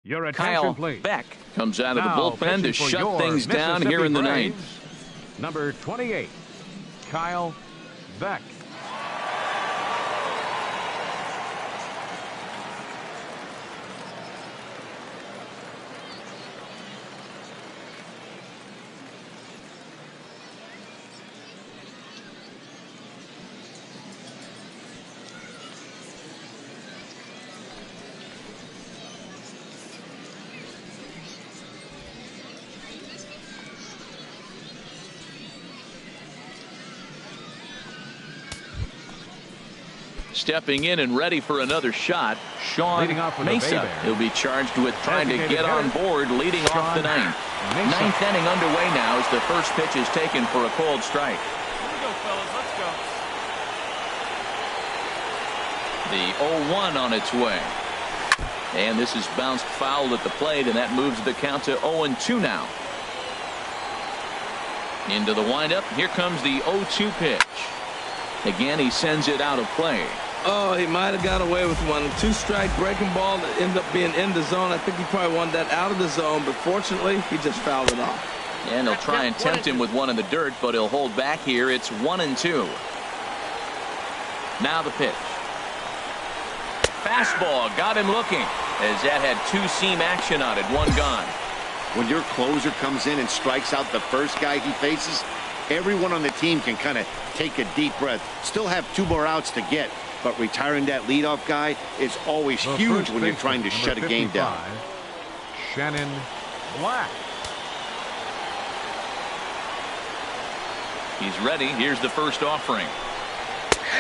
Your attention, Kyle please. Beck comes out of the Now, bullpen to pitching for shut your things down here in the Mississippi ninth. Braves, number 28, Kyle Beck. Stepping in and ready for another shot, Sean Leading off with a Mesa. bay. He'll be charged with trying to get on board, leading off the ninth. Mesa. Ninth inning underway now as the first pitch is taken for a called strike. Here we go, fellas. Let's go. The 0-1 on its way. And this is bounced foul at the plate, and that moves the count to 0-2 now. Into the windup. Here comes the 0-2 pitch. Again, he sends it out of play. Oh, he might have got away with one. Two-strike breaking ball that ended up being in the zone. I think he probably wanted that out of the zone, but fortunately, he just fouled it off. And he'll try and tempt him with one in the dirt, but he'll hold back here. It's 1-2. Now the pitch. Fastball got him looking, as that had two-seam action on it. One gone. When your closer comes in and strikes out the first guy he faces, everyone on the team can kind of take a deep breath. Still have two more outs to get, but retiring that leadoff guy is always huge when you're trying to shut a game down. Shannon Black. He's ready. Here's the first offering.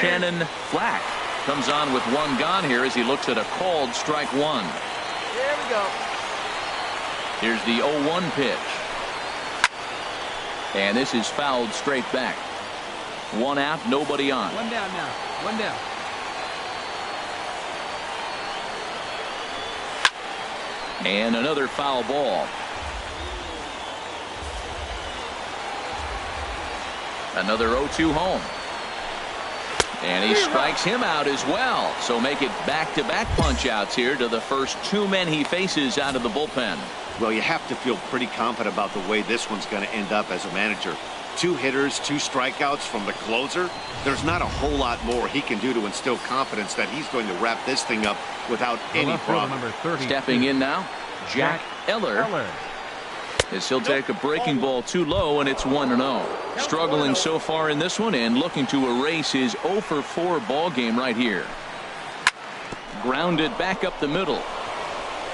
Shannon Black comes on with one gone here as he looks at a called strike one. Here we go. Here's the 0-1 pitch. And this is fouled straight back. One out, nobody on. One down now. One down. And another foul ball. Another 0-2 home. And he strikes him out as well. So make it back-to-back punch-outs here to the first two men he faces out of the bullpen. Well, you have to feel pretty confident about the way this one's going to end up as a manager. Two hitters, two strikeouts from the closer. There's not a whole lot more he can do to instill confidence that he's going to wrap this thing up without any problem. Stepping in now, Jack Eller. As he'll take a breaking ball too low, and it's 1-0. Struggling so far in this one and looking to erase his 0-for-4 ball game right here. Grounded back up the middle.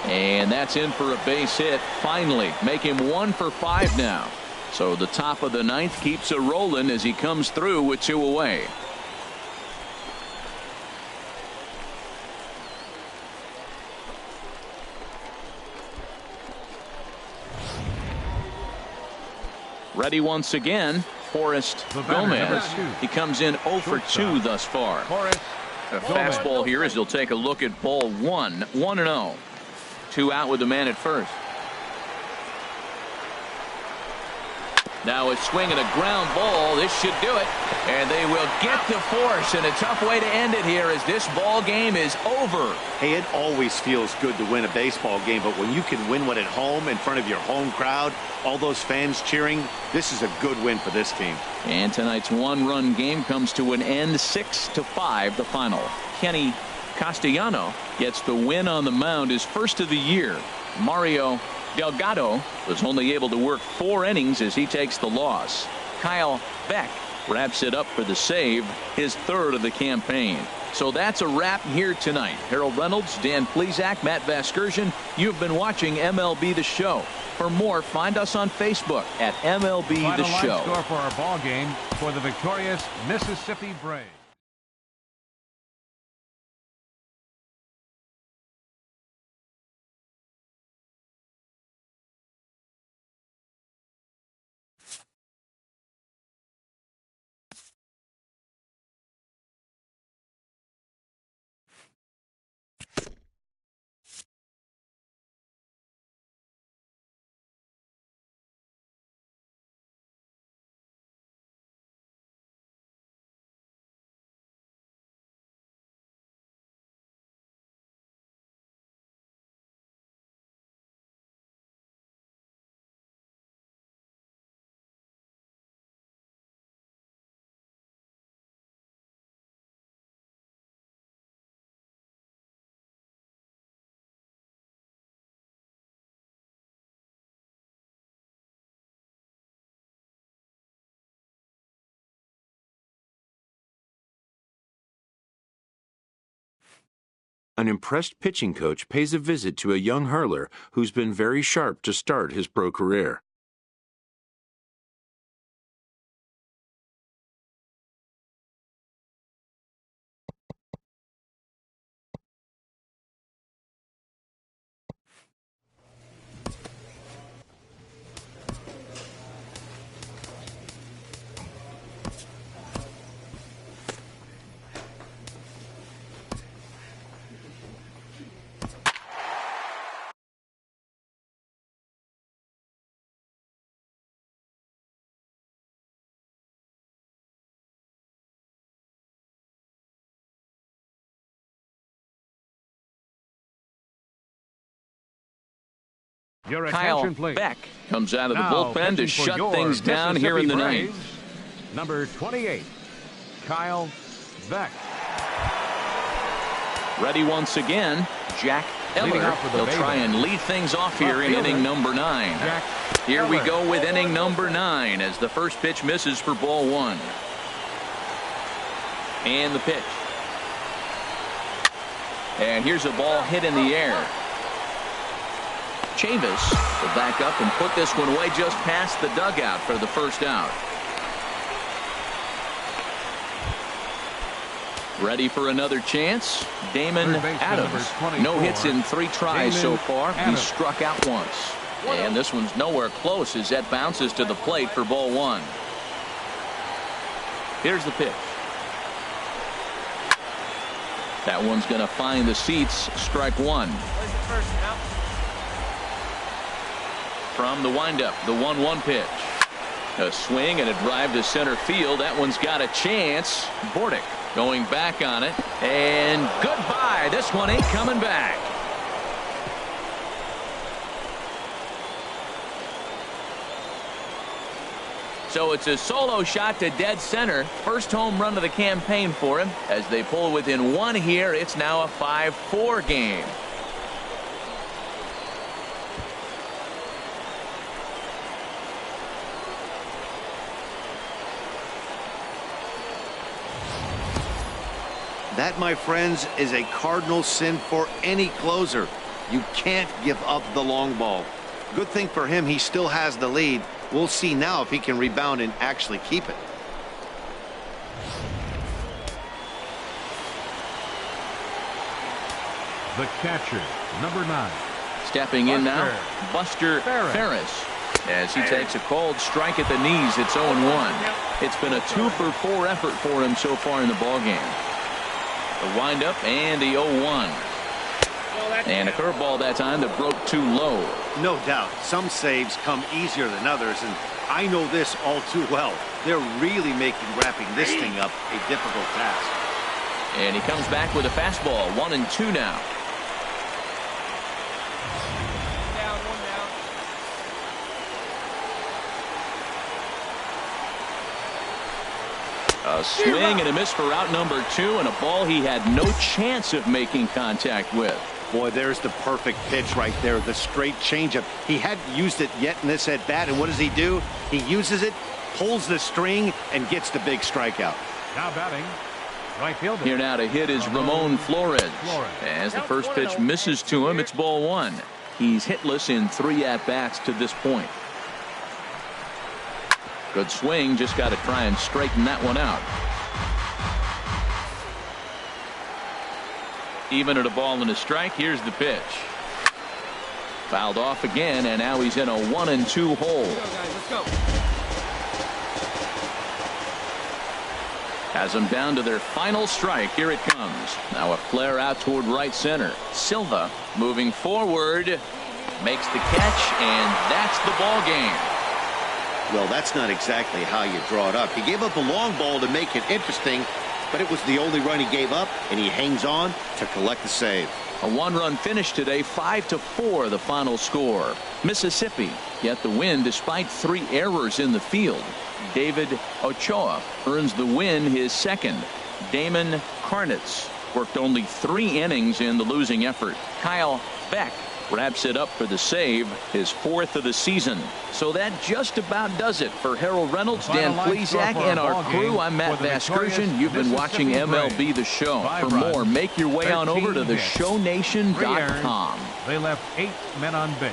And that's in for a base hit. Finally, make him 1-for-5 now. So the top of the ninth keeps a rolling as he comes through with two away. Ready once again, Forrest Gomez. He comes in 0-for-2 thus far. A fastball here as he'll take a look at ball one. 1-0. Two out with the man at first. Now a swing and a ground ball. This should do it. And they will get to force, and a tough way to end it here as this ball game is over. Hey, it always feels good to win a baseball game, but when you can win one at home in front of your home crowd, all those fans cheering, this is a good win for this team. And tonight's one-run game comes to an end, 6-5 the final. Kenny Castellano gets the win on the mound, his first of the year. Mario Delgado was only able to work 4 innings as he takes the loss. Kyle Beck wraps it up for the save, his third of the campaign. So that's a wrap here tonight. Harold Reynolds, Dan Plesac, Matt Vasgersian. You've been watching MLB The Show. For more, find us on Facebook at MLB The Show. Final line score for our ball game for the victorious Mississippi Braves. An impressed pitching coach pays a visit to a young hurler who's been very sharp to start his pro career. Your Kyle attention, please. Beck comes out of the Now, bullpen to pitching for shut your things down here in the Mississippi ninth. Braves, number 28, Kyle Beck. Ready once again, Jack Leading Eller. off with the He'll try Braves. and lead things off here in Left inning fielder, number 9. Jack Here we Eller. go with inning number 9 as the first pitch misses for ball 1. And the pitch. And here's a ball hit in the air. Chavis will back up and put this one away just past the dugout for the first out. Ready for another chance. Damon Third baseman, Adams. number 24, No hits in 3 tries so Damon far. He Adams. struck out once. And this one's nowhere close as that bounces to the plate for ball 1. Here's the pitch. That one's going to find the seats. Strike 1. Where's the first now? From the windup, the 1-1 pitch. A swing and a drive to center field. That one's got a chance. Bordick going back on it. And goodbye. This one ain't coming back. So it's a solo shot to dead center. First home run of the campaign for him. As they pull within 1 here, it's now a 5-4 game. That, my friends, is a cardinal sin for any closer. You can't give up the long ball. Good thing for him, he still has the lead. We'll see now if he can rebound and actually keep it. The catcher, number 9. Stepping in now, Buster Ferris. As he takes a cold strike at the knees, it's 0-1. It's been a 2-for-4 effort for him so far in the ballgame. The windup and the 0-1. And a curveball that time that broke too low. No doubt. Some saves come easier than others, and I know this all too well. They're really making wrapping this thing up a difficult task. And he comes back with a fastball. 1-2 now. Down, 1 down. A swing and a miss for out number 2, and a ball he had no chance of making contact with. Boy, there's the perfect pitch right there, the straight changeup. He hadn't used it yet in this at-bat, and what does he do? He uses it, pulls the string, and gets the big strikeout. Now batting, right fielder. Here now to hit is Ramon Flores. As the first pitch misses to him, it's ball 1. He's hitless in 3 at-bats to this point. Good swing, just got to try and straighten that one out. Even at a ball and a strike, here's the pitch. Fouled off again, and now he's in a 1-2 hole. Let's go, guys. Let's go. Has them down to their final strike. Here it comes. Now a flare out toward right center. Silva moving forward, makes the catch, and that's the ball game. Well, that's not exactly how you draw it up. He gave up a long ball to make it interesting, but it was the only run he gave up, and he hangs on to collect the save. A 1-run finish today, 5-4 the final score. Mississippi get the win despite 3 errors in the field. David Ochoa earns the win, his second. Damon Karnitz worked only 3 innings in the losing effort. Kyle Beck wraps it up for the save, his 4th of the season. So that just about does it for Harold Reynolds, Dan Plesac, and our crew. I'm Matt Vasgersian. You've been watching MLB The Show. For more, make your way on over to theshownation.com. They left 8 men on base.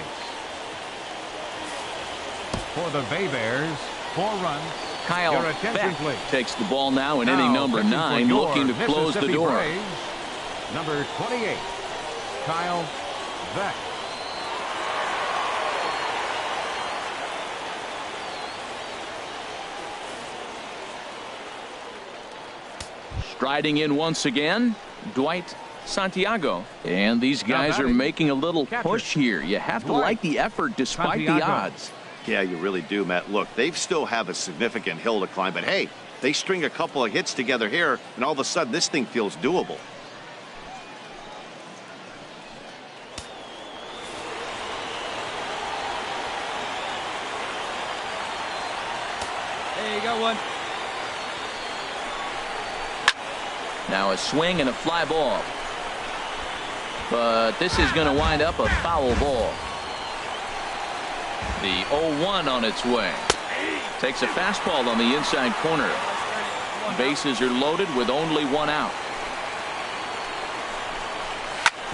For the Bay Bears, 4 runs. Kyle Your attention, Beck please. takes the ball now in inning Now, number pitching for 9, your looking to close the Mississippi door. Braves, number 28, Kyle Beck. Striding in once again, Dwight Santiago. And these guys are making a little push here. You have to like the effort despite the odds. Yeah, you really do, Matt. Look, they still have a significant hill to climb, but hey, they string a couple of hits together here, and all of a sudden this thing feels doable. Now a swing and a fly ball. But this is going to wind up a foul ball. The 0-1 on its way. Takes a fastball on the inside corner. Bases are loaded with only one out.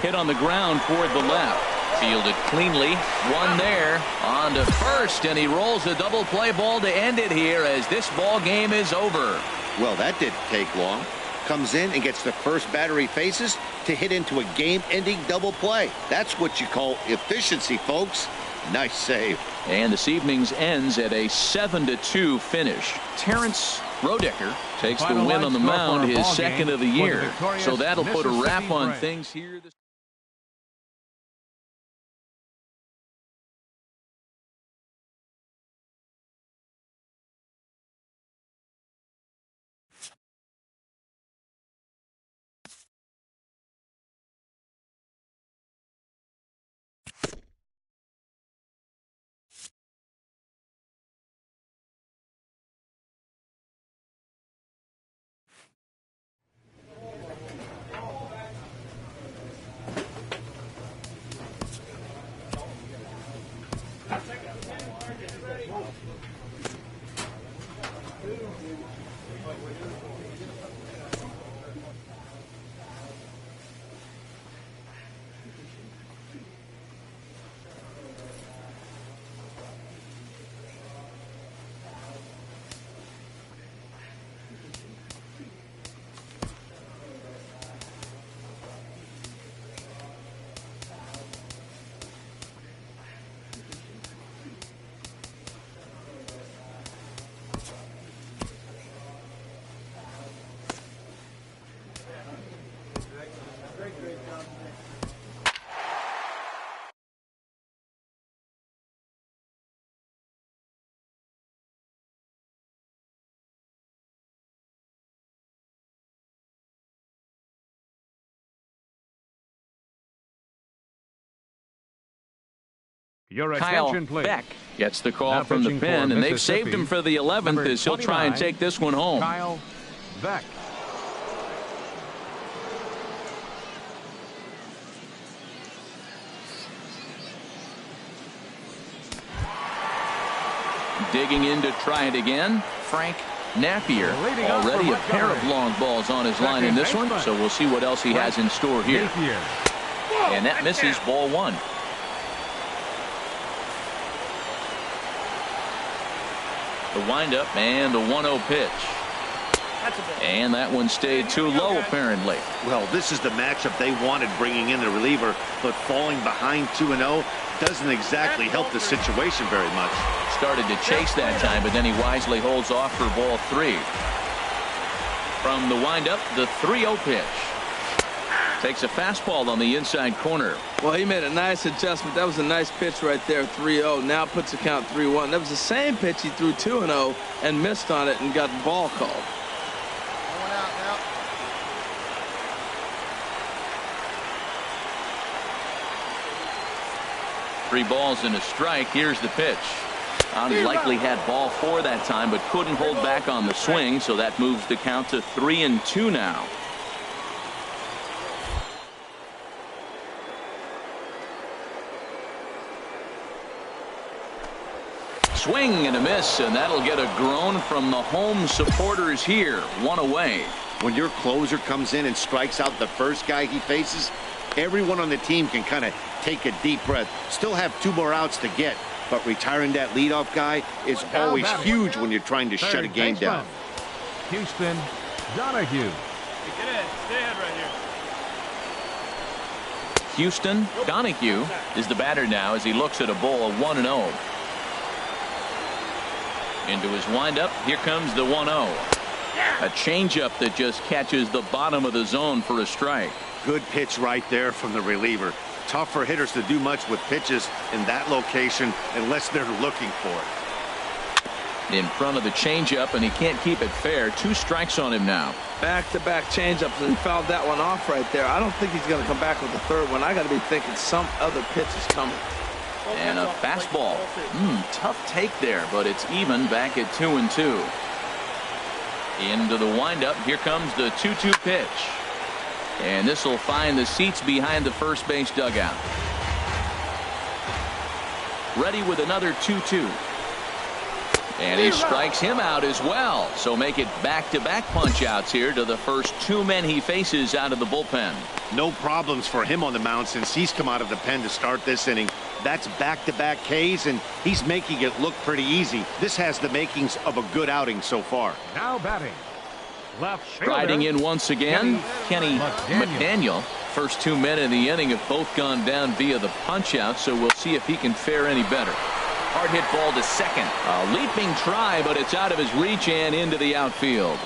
Hit on the ground toward the left. Fielded cleanly. One there. On to first, and he rolls a double play ball to end it here as this ball game is over. Well, that didn't take long. Comes in and gets the first batter he faces to hit into a game-ending double play. That's what you call efficiency, folks. Nice save. And this evening's ends at a 7-2 finish. Terrence Rodecker takes the win on the mound, his second of the year. So that'll put a wrap on things here. Your Kyle attention, please. Beck gets the call Now from the pitching pen, for and they've saved him for the 11th number as he'll try and 29, take this one home. Kyle Beck. Digging in to try it again, Frank Napier. Already a pair of long balls on his line in this one, so we'll see what else he has in store here. And that misses ball one. The windup and the 1-0 pitch. And that one stayed too low, apparently. Well, this is the matchup they wanted, bringing in the reliever, but falling behind 2-0 doesn't exactly help the situation very much. Started to chase that time, but then he wisely holds off for ball three. From the windup, the 3-0 pitch. Takes a fastball on the inside corner. Well, he made a nice adjustment. That was a nice pitch right there, 3-0. Now puts the count 3-1. That was the same pitch he threw 2-0 and missed on it and got the ball called. One out now. Three balls and a strike. Here's the pitch. Likely had ball four that time, but couldn't hold back on the swing, so that moves the count to 3-2 now. Swing and a miss, and that'll get a groan from the home supporters here. One away. When your closer comes in and strikes out the first guy he faces, everyone on the team can kind of take a deep breath. Still have two more outs to get, but retiring that leadoff guy is always huge when you're trying to shut a game down. Houston Donahue. Get in. Stay ahead right here. Houston Donahue is the batter now as he looks at a ball 1-0. Into his windup, here comes the 1-0. A changeup that just catches the bottom of the zone for a strike. Good pitch right there from the reliever. Tough for hitters to do much with pitches in that location unless they're looking for it. In front of the changeup, and he can't keep it fair. 2 strikes on him now. Back-to-back changeups, and he fouled that one off right there. I don't think he's going to come back with the third one. I got to be thinking some other pitch is coming. And a fastball. Tough take there, but it's even back at 2-2. Into the windup. Here comes the 2-2 pitch. And this will find the seats behind the first base dugout. Ready with another 2-2. And he strikes him out as well. So make it back-to-back punch-outs here to the first two men he faces out of the bullpen. No problems for him on the mound since he's come out of the pen to start this inning. That's back-to-back Ks, and he's making it look pretty easy. This has the makings of a good outing so far. Now batting. Left fielder. Striding in once again, Kenny McDaniel. First two men in the inning have both gone down via the punch-out, so we'll see if he can fare any better. Hard hit ball to second. A leaping try, but it's out of his reach and into the outfield.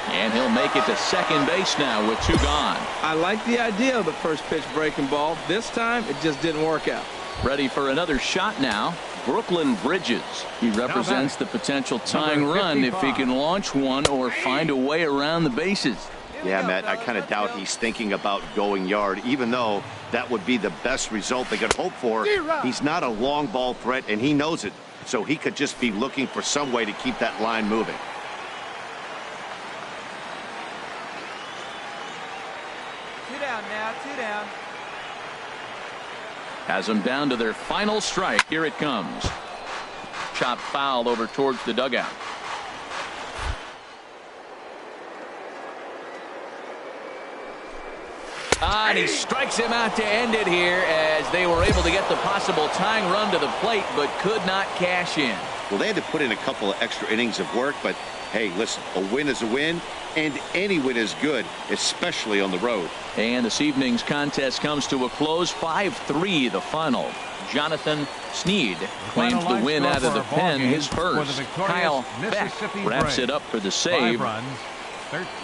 And he'll make it to second base now with two gone. I like the idea of the first pitch breaking ball. This time, it just didn't work out. Ready for another shot now. Brooklyn Bridges. He represents the potential tying run if he can launch one or find a way around the bases. Yeah, Matt, I kind of doubt he's thinking about going yard, even though that would be the best result they could hope for. He's not a long ball threat, and he knows it, so he could just be looking for some way to keep that line moving. Two down now, two down. Has them down to their final strike. Here it comes. Chop foul over towards the dugout. And he strikes him out to end it here as they were able to get the possible tying run to the plate but could not cash in. Well, they had to put in a couple of extra innings of work, but hey, listen, a win is a win, and any win is good, especially on the road. And this evening's contest comes to a close. 5-3 the final. Jonathan Sneed claims the win out of the pen, his first. Kyle Beck wraps it up for the save.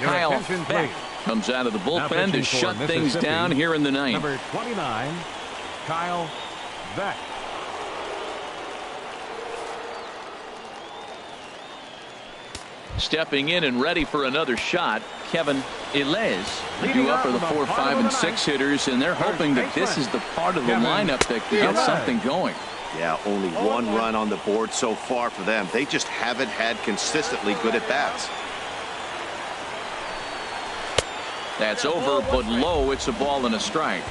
Kyle Beck comes out of the bullpen to shut things down here in the ninth. Number 29, Kyle Beck. Stepping in and ready for another shot, Kevin Ilez. Due up for the 4, 5, and 6 hitters, and they're hoping that this is the part of the lineup that can get something going. Yeah, only one run on the board so far for them. They just haven't had consistently good at-bats. That's over, but low. It's a ball and a strike.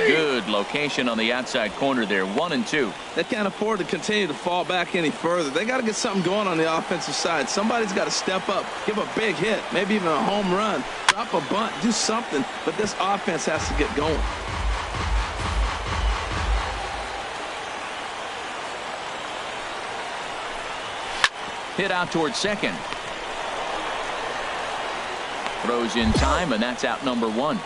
Good location on the outside corner there. 1-2. They can't afford to continue to fall back any further. They got to get something going on the offensive side. Somebody's got to step up, give a big hit, maybe even a home run, drop a bunt, do something. But this offense has to get going. Hit out towards second. Throws in time, and that's out number 1.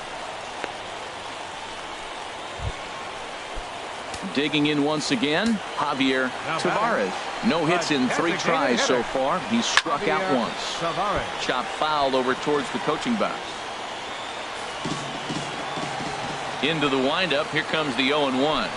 Digging in once again, Javier Tavares. No hits in 3 tries so far. He's struck out once. Chop foul over towards the coaching box. Into the windup. Here comes the 0-1.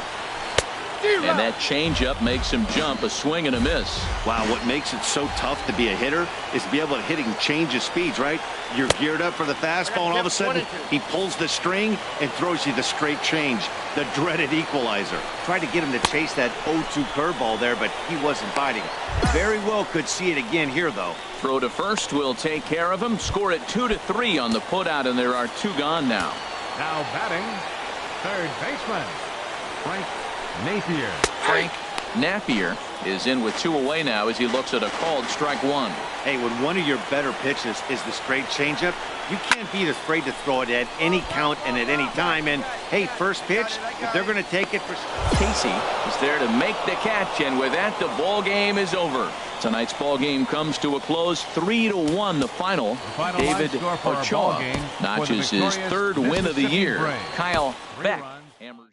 And that changeup makes him jump. A swing and a miss. Wow, what makes it so tough to be a hitter is to be able to hitting change of speeds, right? You're geared up for the fastball, and all of a sudden he pulls the string and throws you the straight change, the dreaded equalizer. Tried to get him to chase that 0-2 curveball there, but he wasn't biting. Very well could see it again here, though. Throw to first will take care of him. Score it 2-3 on the putout, and there are 2 gone now. Now batting, third baseman, Frank Napier. Frank Napier is in with 2 away now as he looks at a called strike 1. Hey, when one of your better pitches is the straight changeup, you can't be afraid to throw it at any count and at any time. And hey, first pitch, if they're going to take it for Casey is there to make the catch, and with that, the ball game is over. Tonight's ball game comes to a close. 3-1 the final. David Ochoa notches his 3rd win of the year. Kyle Beck hammers.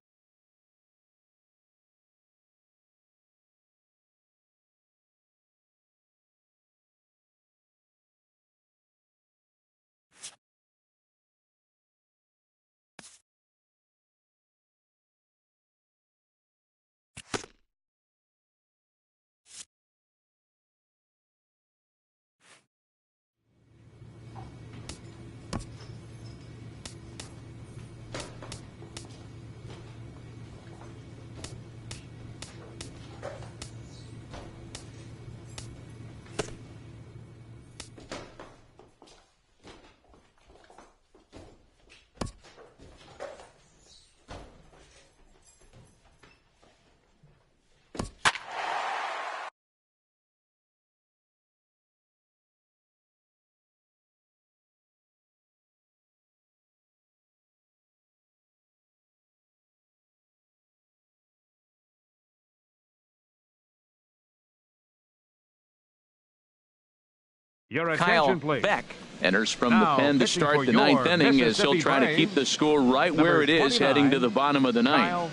Your attention, Kyle please. Beck enters from Now, the pen to pitching start for the your ninth inning as he'll Mississippi try to Braves, keep the score right where number it is 29, heading to the bottom of the ninth. Kyle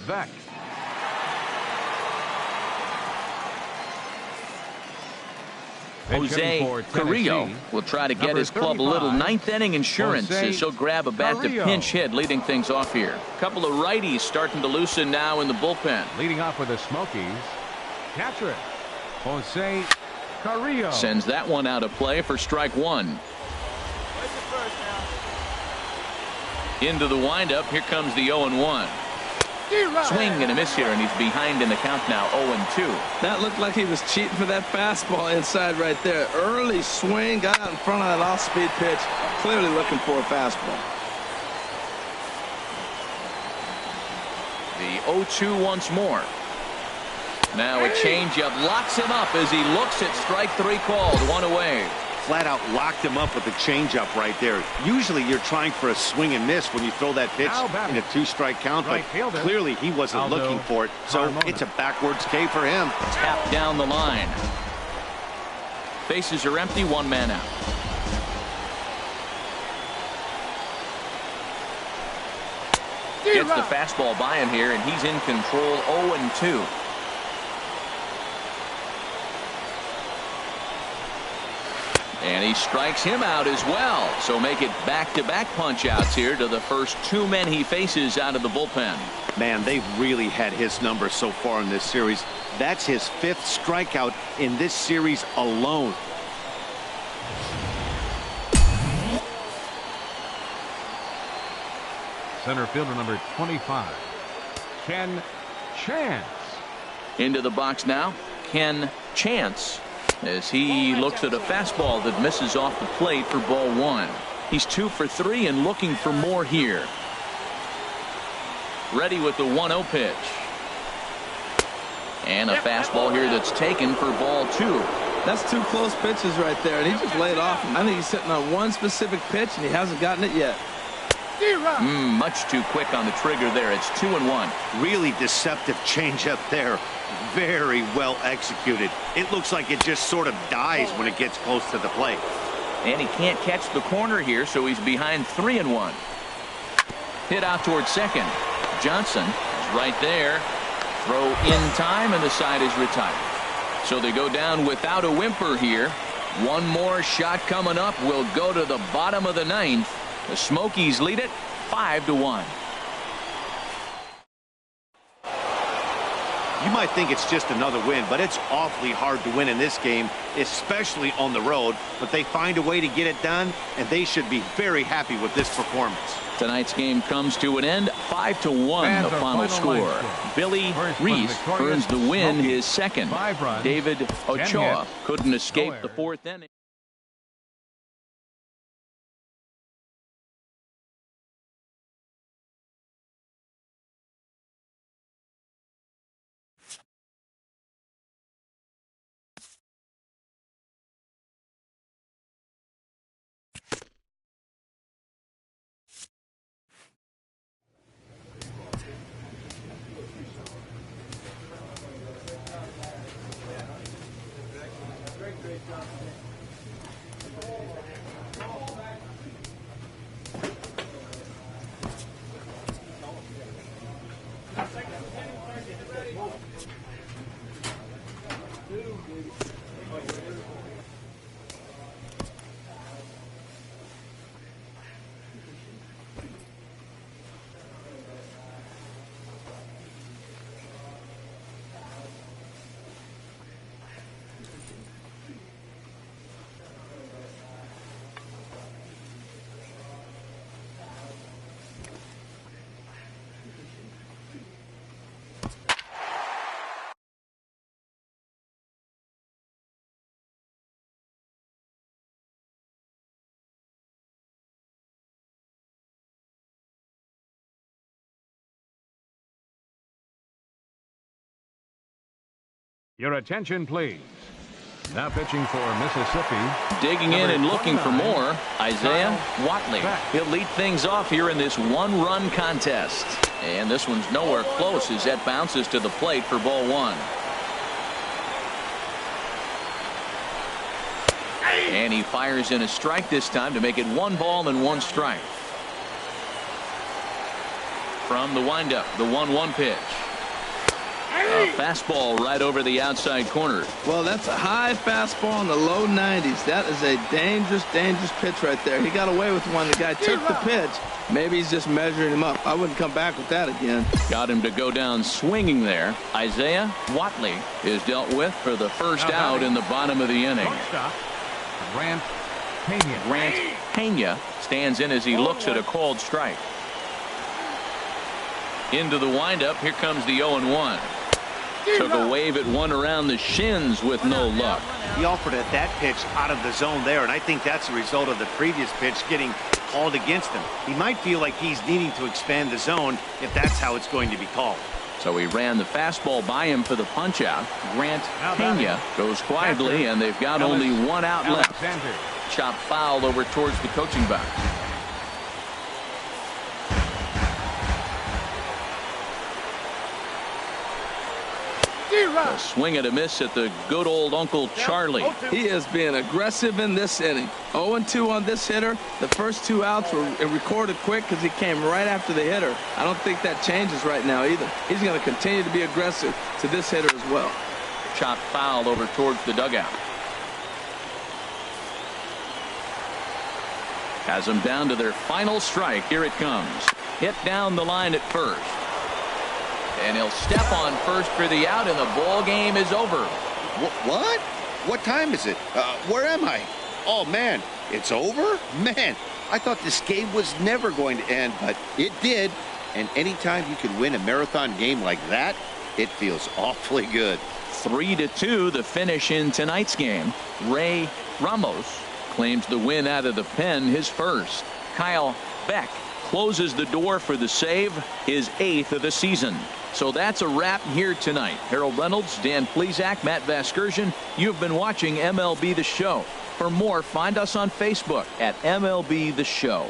Beck. Jose Carrillo will try to get his club a little ninth inning insurance as he'll grab a bat to pinch hit, leading things off here. A couple of righties starting to loosen now in the bullpen. Leading off with the Smokies, catcher Jose Carrillo. Sends that one out of play for strike one. Into the windup. Here comes the 0-1. Swing and a miss here, and he's behind in the count now, 0-2. That looked like he was cheating for that fastball inside right there. Early swing, got out in front of that off-speed pitch, clearly looking for a fastball. The 0-2 once more. Now a changeup locks him up as he looks at strike three called, one away. Flat out locked him up with a changeup right there. Usually you're trying for a swing and miss when you throw that pitch in a 2-strike count, but clearly he wasn't looking for it, so it's a backwards K for him. Tap down the line. Bases are empty, one man out. Gets the fastball by him here, and he's in control, 0-2. And he strikes him out as well. So make it back-to-back punch-outs here to the first two men he faces out of the bullpen. Man, they've really had his number so far in this series. That's his 5th strikeout in this series alone. Center fielder number 25, Ken Chance. Into the box now, Ken Chance, as he looks at a fastball that misses off the plate for ball one. He's 2 for 3 and looking for more here. Ready with the 1-0 pitch. And a fastball here that's taken for ball two. That's 2 close pitches right there, and he just laid off him. I think he's sitting on one specific pitch, and he hasn't gotten it yet. Much too quick on the trigger there. It's 2-1. Really deceptive changeup there. Very well executed. It looks like it just sort of dies when it gets close to the plate. And he can't catch the corner here, so he's behind 3-1. Hit out towards second. Johnson is right there. Throw in time, and the side is retired. So they go down without a whimper here. One more shot coming up. Will go to the bottom of the ninth. The Smokies lead it 5-1. You might think it's just another win, but it's awfully hard to win in this game, especially on the road. But they find a way to get it done, and they should be very happy with this performance. Tonight's game comes to an end, 5-1 the final score. Billy Reese earns the win, his second. David Ochoa couldn't escape the fourth inning. Your attention, please. Now pitching for Mississippi. Digging in and looking for more, Isaiah Watley. He'll lead things off here in this one-run contest. And this one's nowhere close as that bounces to the plate for ball one. And he fires in a strike this time to make it 1 ball and 1 strike. From the windup, the 1-1 pitch. A fastball right over the outside corner. Well, that's a high fastball in the low 90s. That is a dangerous, dangerous pitch right there. He got away with one. The guy took the pitch. Maybe he's just measuring him up. I wouldn't come back with that again. Got him to go down swinging there. Isaiah Watley is dealt with for the first out in the bottom of the inning. Grant Pena stands in as he looks at a called strike. Into the windup. Here comes the 0-1. Took a wave at one around the shins with no luck. He offered at that pitch out of the zone there, and I think that's a result of the previous pitch getting called against him. He might feel like he's needing to expand the zone if that's how it's going to be called. So he ran the fastball by him for the punch out. Grant Pena goes quietly, and they've got only 1 out left. Chop foul over towards the coaching box. A swing and a miss at the good old Uncle Charlie. He is being aggressive in this inning. 0-2 on this hitter. The first 2 outs were recorded quick because he came right after the hitter. I don't think that changes right now either. He's going to continue to be aggressive to this hitter as well. Chop foul over towards the dugout. Has them down to their final strike. Here it comes. Hit down the line at first. And he'll step on first for the out, and the ball game is over. What? What time is it? Where am I? Oh, man, it's over? Man, I thought this game was never going to end, but it did. And anytime you can win a marathon game like that, it feels awfully good. 3-2, the finish in tonight's game. Ray Ramos claims the win out of the pen, his first. Kyle Beck closes the door for the save, his 8th of the season. So that's a wrap here tonight. Harold Reynolds, Dan Plesac, Matt Vasgersian. You've been watching MLB The Show. For more, find us on Facebook at MLB The Show.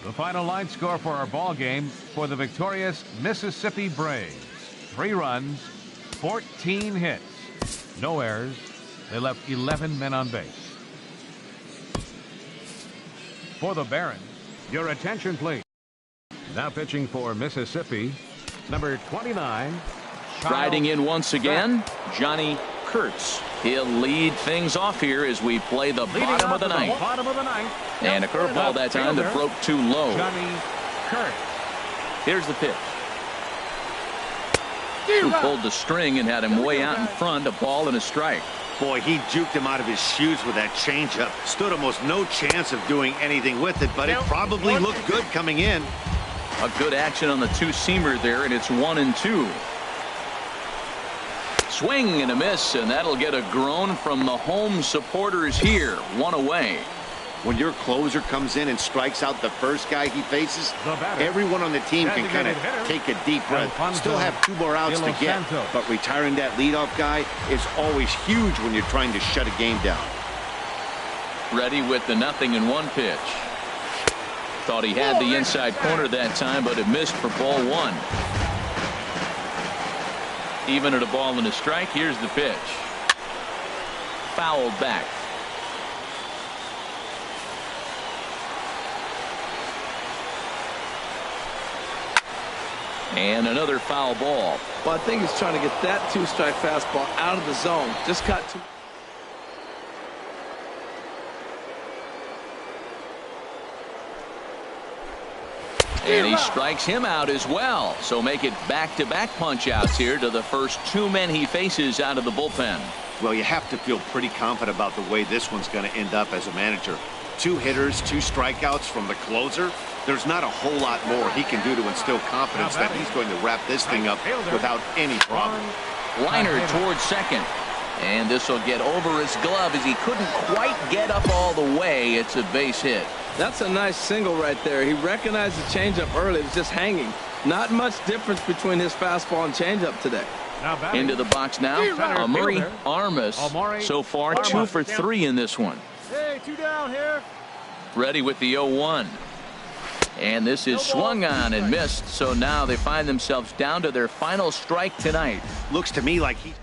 The final line score for our ball game for the victorious Mississippi Braves. 3 runs, 14 hits, no errors. They left 11 men on base. For the Barons, your attention please. Now pitching for Mississippi, number 29. Riding in once again, Johnny Kurtz. He'll lead things off here as we play the bottom of the ninth. And a curveball that time that broke too low. Johnny Kurtz. Here's the pitch. Who pulled the string and had him way out in front, a ball and a strike. Boy, he juked him out of his shoes with that changeup. Stood almost no chance of doing anything with it, but it probably looked good coming in. A good action on the 2-seamer there, and it's 1-2. Swing and a miss, and that'll get a groan from the home supporters here. 1 away. When your closer comes in and strikes out the first guy he faces, everyone on the team can kind of take a deep breath. Still have 2 more outs to get, but retiring that leadoff guy is always huge when you're trying to shut a game down. Ready with the 0-1 pitch. Thought he had the inside corner that time, but it missed for ball 1. Even at a ball and a strike, here's the pitch. Fouled back. And another foul ball. Well, I think he's trying to get that 2-strike fastball out of the zone. Just got too. And he strikes him out as well. So make it back-to-back punch-outs here to the first 2 men he faces out of the bullpen. Well, you have to feel pretty confident about the way this one's going to end up as a manager. 2 hitters, 2 strikeouts from the closer. There's not a whole lot more he can do to instill confidence that he's going to wrap this thing up without any problem. Liner towards second. And this will get over his glove as he couldn't quite get up all the way. It's a base hit. That's a nice single right there. He recognized the changeup early. It was just hanging. Not much difference between his fastball and changeup today. Into the box now. Amuri Armas so far 2 for 3 in this one. Hey, 2 down here. Ready with the 0-1. And this is swung on and missed. So now they find themselves down to their final strike tonight. Looks to me like he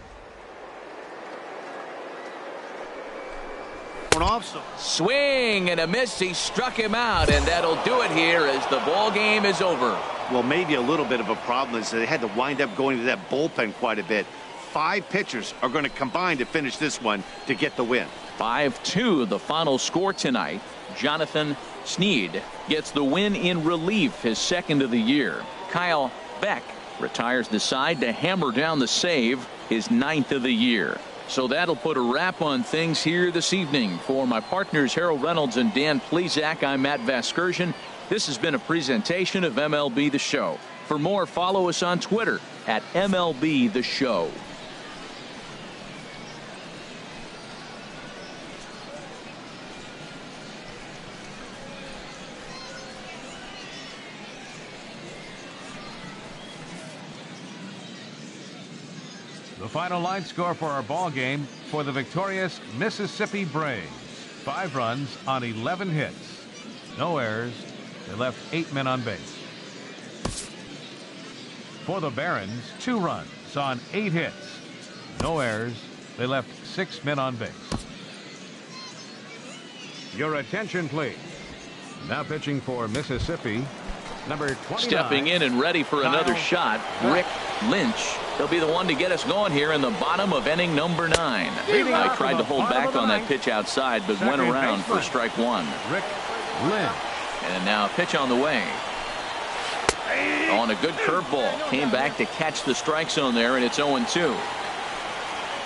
off. Swing and a miss. He struck him out, and that'll do it here as the ball game is over. Well, maybe a little bit of a problem is they had to wind up going to that bullpen quite a bit. 5 pitchers are going to combine to finish this one to get the win. 5-2 the final score tonight. Jonathan Sneed gets the win in relief, his second of the year. Kyle Beck retires the side to hammer down the save, his 9th of the year. So that'll put a wrap on things here this evening. For my partners Harold Reynolds and Dan Plesac, I'm Matt Vasgersian. This has been a presentation of MLB The Show. For more, follow us on Twitter at MLB The Show. The final line score for our ball game for the victorious Mississippi Braves. 5 runs on 11 hits. No errors. They left 8 men on base. For the Barons, 2 runs on 8 hits. No errors. They left 6 men on base. Your attention, please. Now pitching for Mississippi, number 29. Stepping in and ready for another shot, Rick Lynch. He'll be the one to get us going here in the bottom of inning number 9. I tried to hold back on that pitch outside, but went around for strike 1. Rick Lynch. And now a pitch on the way. On a good curveball. Came back to catch the strike zone there, and it's 0-2.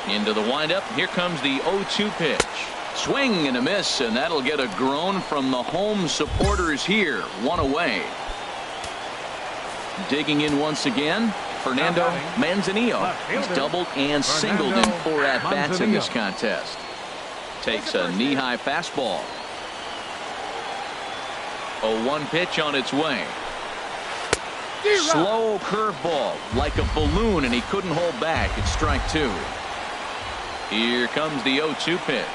Into the windup. Here comes the 0-2 pitch. Swing and a miss, and that'll get a groan from the home supporters here. 1 away. Digging in once again, Fernando Manzanillo. He's doubled and singled in 4 at-bats in this contest. Takes a knee-high fastball. 0-1 pitch on its way. Slow curveball like a balloon, and he couldn't hold back. It's strike 2. Here comes the 0-2 pitch.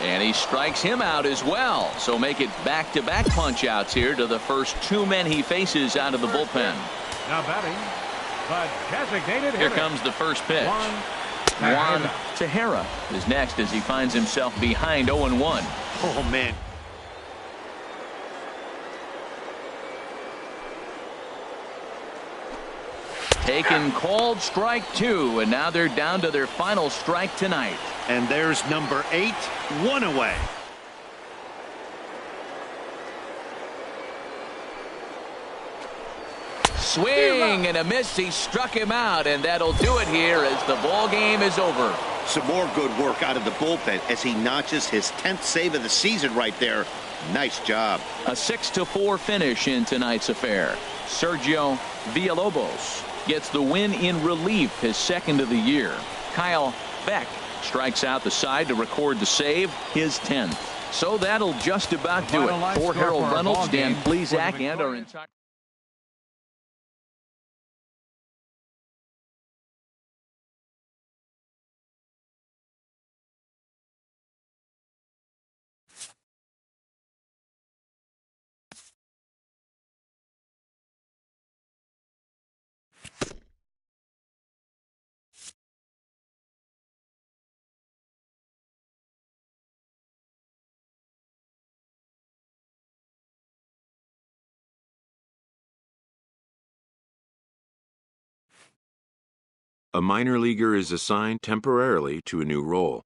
And he strikes him out as well. So make it back-to-back punch-outs here to the first 2 men he faces out of the bullpen. Now batting, but designated Here hitter. comes the first pitch. Juan Tejera is next as he finds himself behind 0-1. Oh, man. Taken called strike 2, and now they're down to their final strike tonight. And there's number 8, 1 away. Swing and a miss. He struck him out, and that'll do it here as the ball game is over. Some more good work out of the bullpen as he notches his 10th save of the season right there. Nice job. A 6-4 finish in tonight's affair. Sergio Villalobos gets the win in relief, his second of the year. Kyle Beck strikes out the side to record the save, his 10th. So that'll just about do it. For Harold Reynolds, Dan Plesac, and our entire A minor leaguer is assigned temporarily to a new role.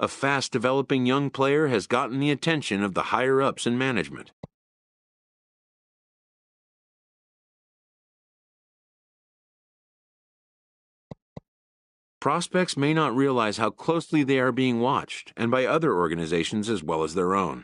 A fast-developing young player has gotten the attention of the higher-ups in management. Prospects may not realize how closely they are being watched, and by other organizations as well as their own.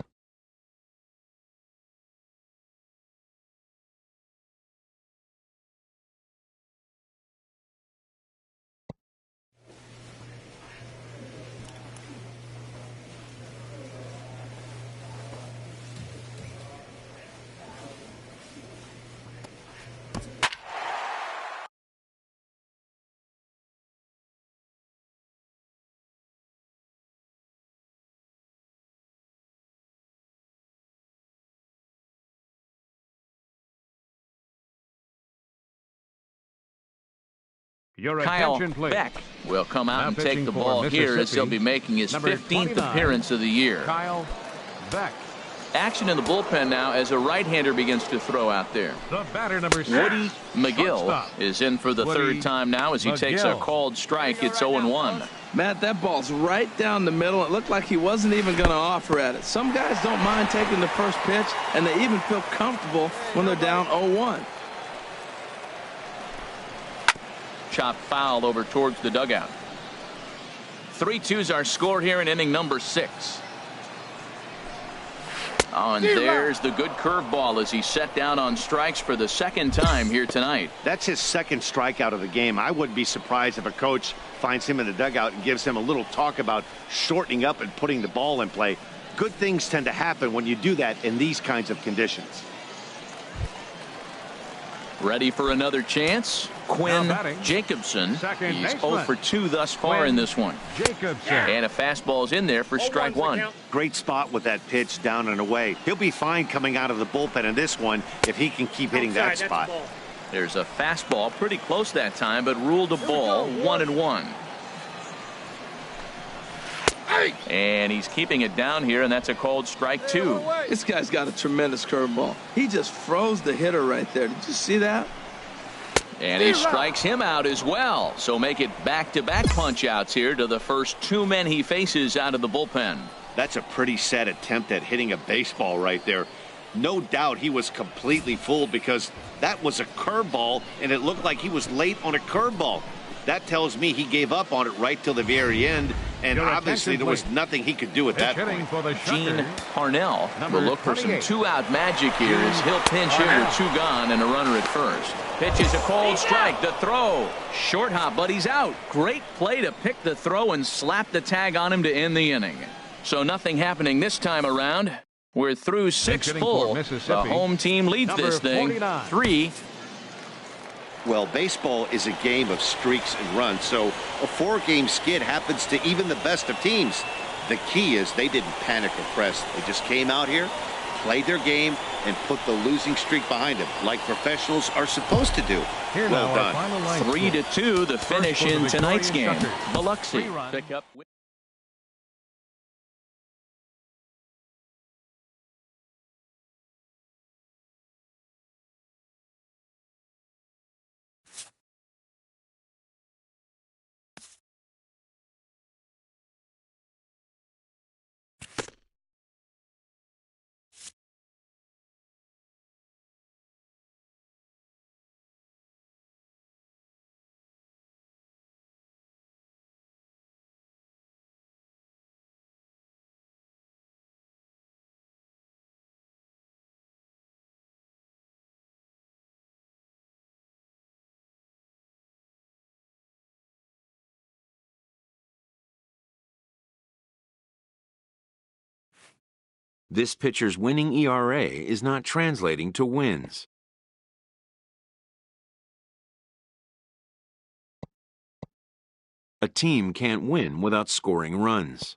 Your Kyle attention, please. Beck will come out Now and take pitching the for ball here as he'll Mississippi, be making his number 15th 29, appearance of the year. Kyle Beck. Action in the bullpen now as a right-hander begins to throw out there. The batter, number 6. Woody McGill Shortstop. is in for the Woody third time now as he takes a McGill. called strike. It's 0-1. Matt, that ball's right down the middle. It looked like he wasn't even going to offer at it. Some guys don't mind taking the first pitch, and they even feel comfortable when they're down 0-1. Chopped foul over towards the dugout. 3-2's our score here in inning number 6. Oh, and there's the good curveball as he set down on strikes for the second time here tonight. That's his second strikeout of the game. I wouldn't be surprised if a coach finds him in the dugout and gives him a little talk about shortening up and putting the ball in play. Good things tend to happen when you do that in these kinds of conditions. Ready for another chance? Quinn Jacobson. Second He's baseman. 0 for 2 thus far Quinn in this one. Jacobson. And a fastball's in there for strike 1. Great spot with that pitch down and away. He'll be fine coming out of the bullpen in this one if he can keep hitting that spot. There's a fastball pretty close that time, but ruled a ball. 1-1. And he's keeping it down here, and that's a called strike 2. This guy's got a tremendous curveball. He just froze the hitter right there. Did you see that? And he strikes him out as well. So make it back-to-back punch-outs here to the first 2 men he faces out of the bullpen. That's a pretty sad attempt at hitting a baseball right there. No doubt he was completely fooled because that was a curveball, and it looked like he was late on a curveball. That tells me he gave up on it right till the very end, and Your obviously there was nothing he could do at that Hitting point. for the Gene Shuckers, Parnell number will look for some 28. 2-out magic here as he'll pinch here with 2 gone and a runner at first. Pitch is a cold strike. The throw. Short hop, but he's out. Great play to pick the throw and slap the tag on him to end the inning. So nothing happening this time around. We're through 6 hitting full. for The Mississippi, home team leads number this thing 49. 3. Well, baseball is a game of streaks and runs, so a 4-game skid happens to even the best of teams. The key is they didn't panic or press. They just came out here, played their game, and put the losing streak behind them, like professionals are supposed to do. Here Well now, done. our final line 3-2, the finish for the in tonight's game. Victorian Shuckers. Biloxi 3 runs. pick up. This pitcher's winning ERA is not translating to wins. A team can't win without scoring runs.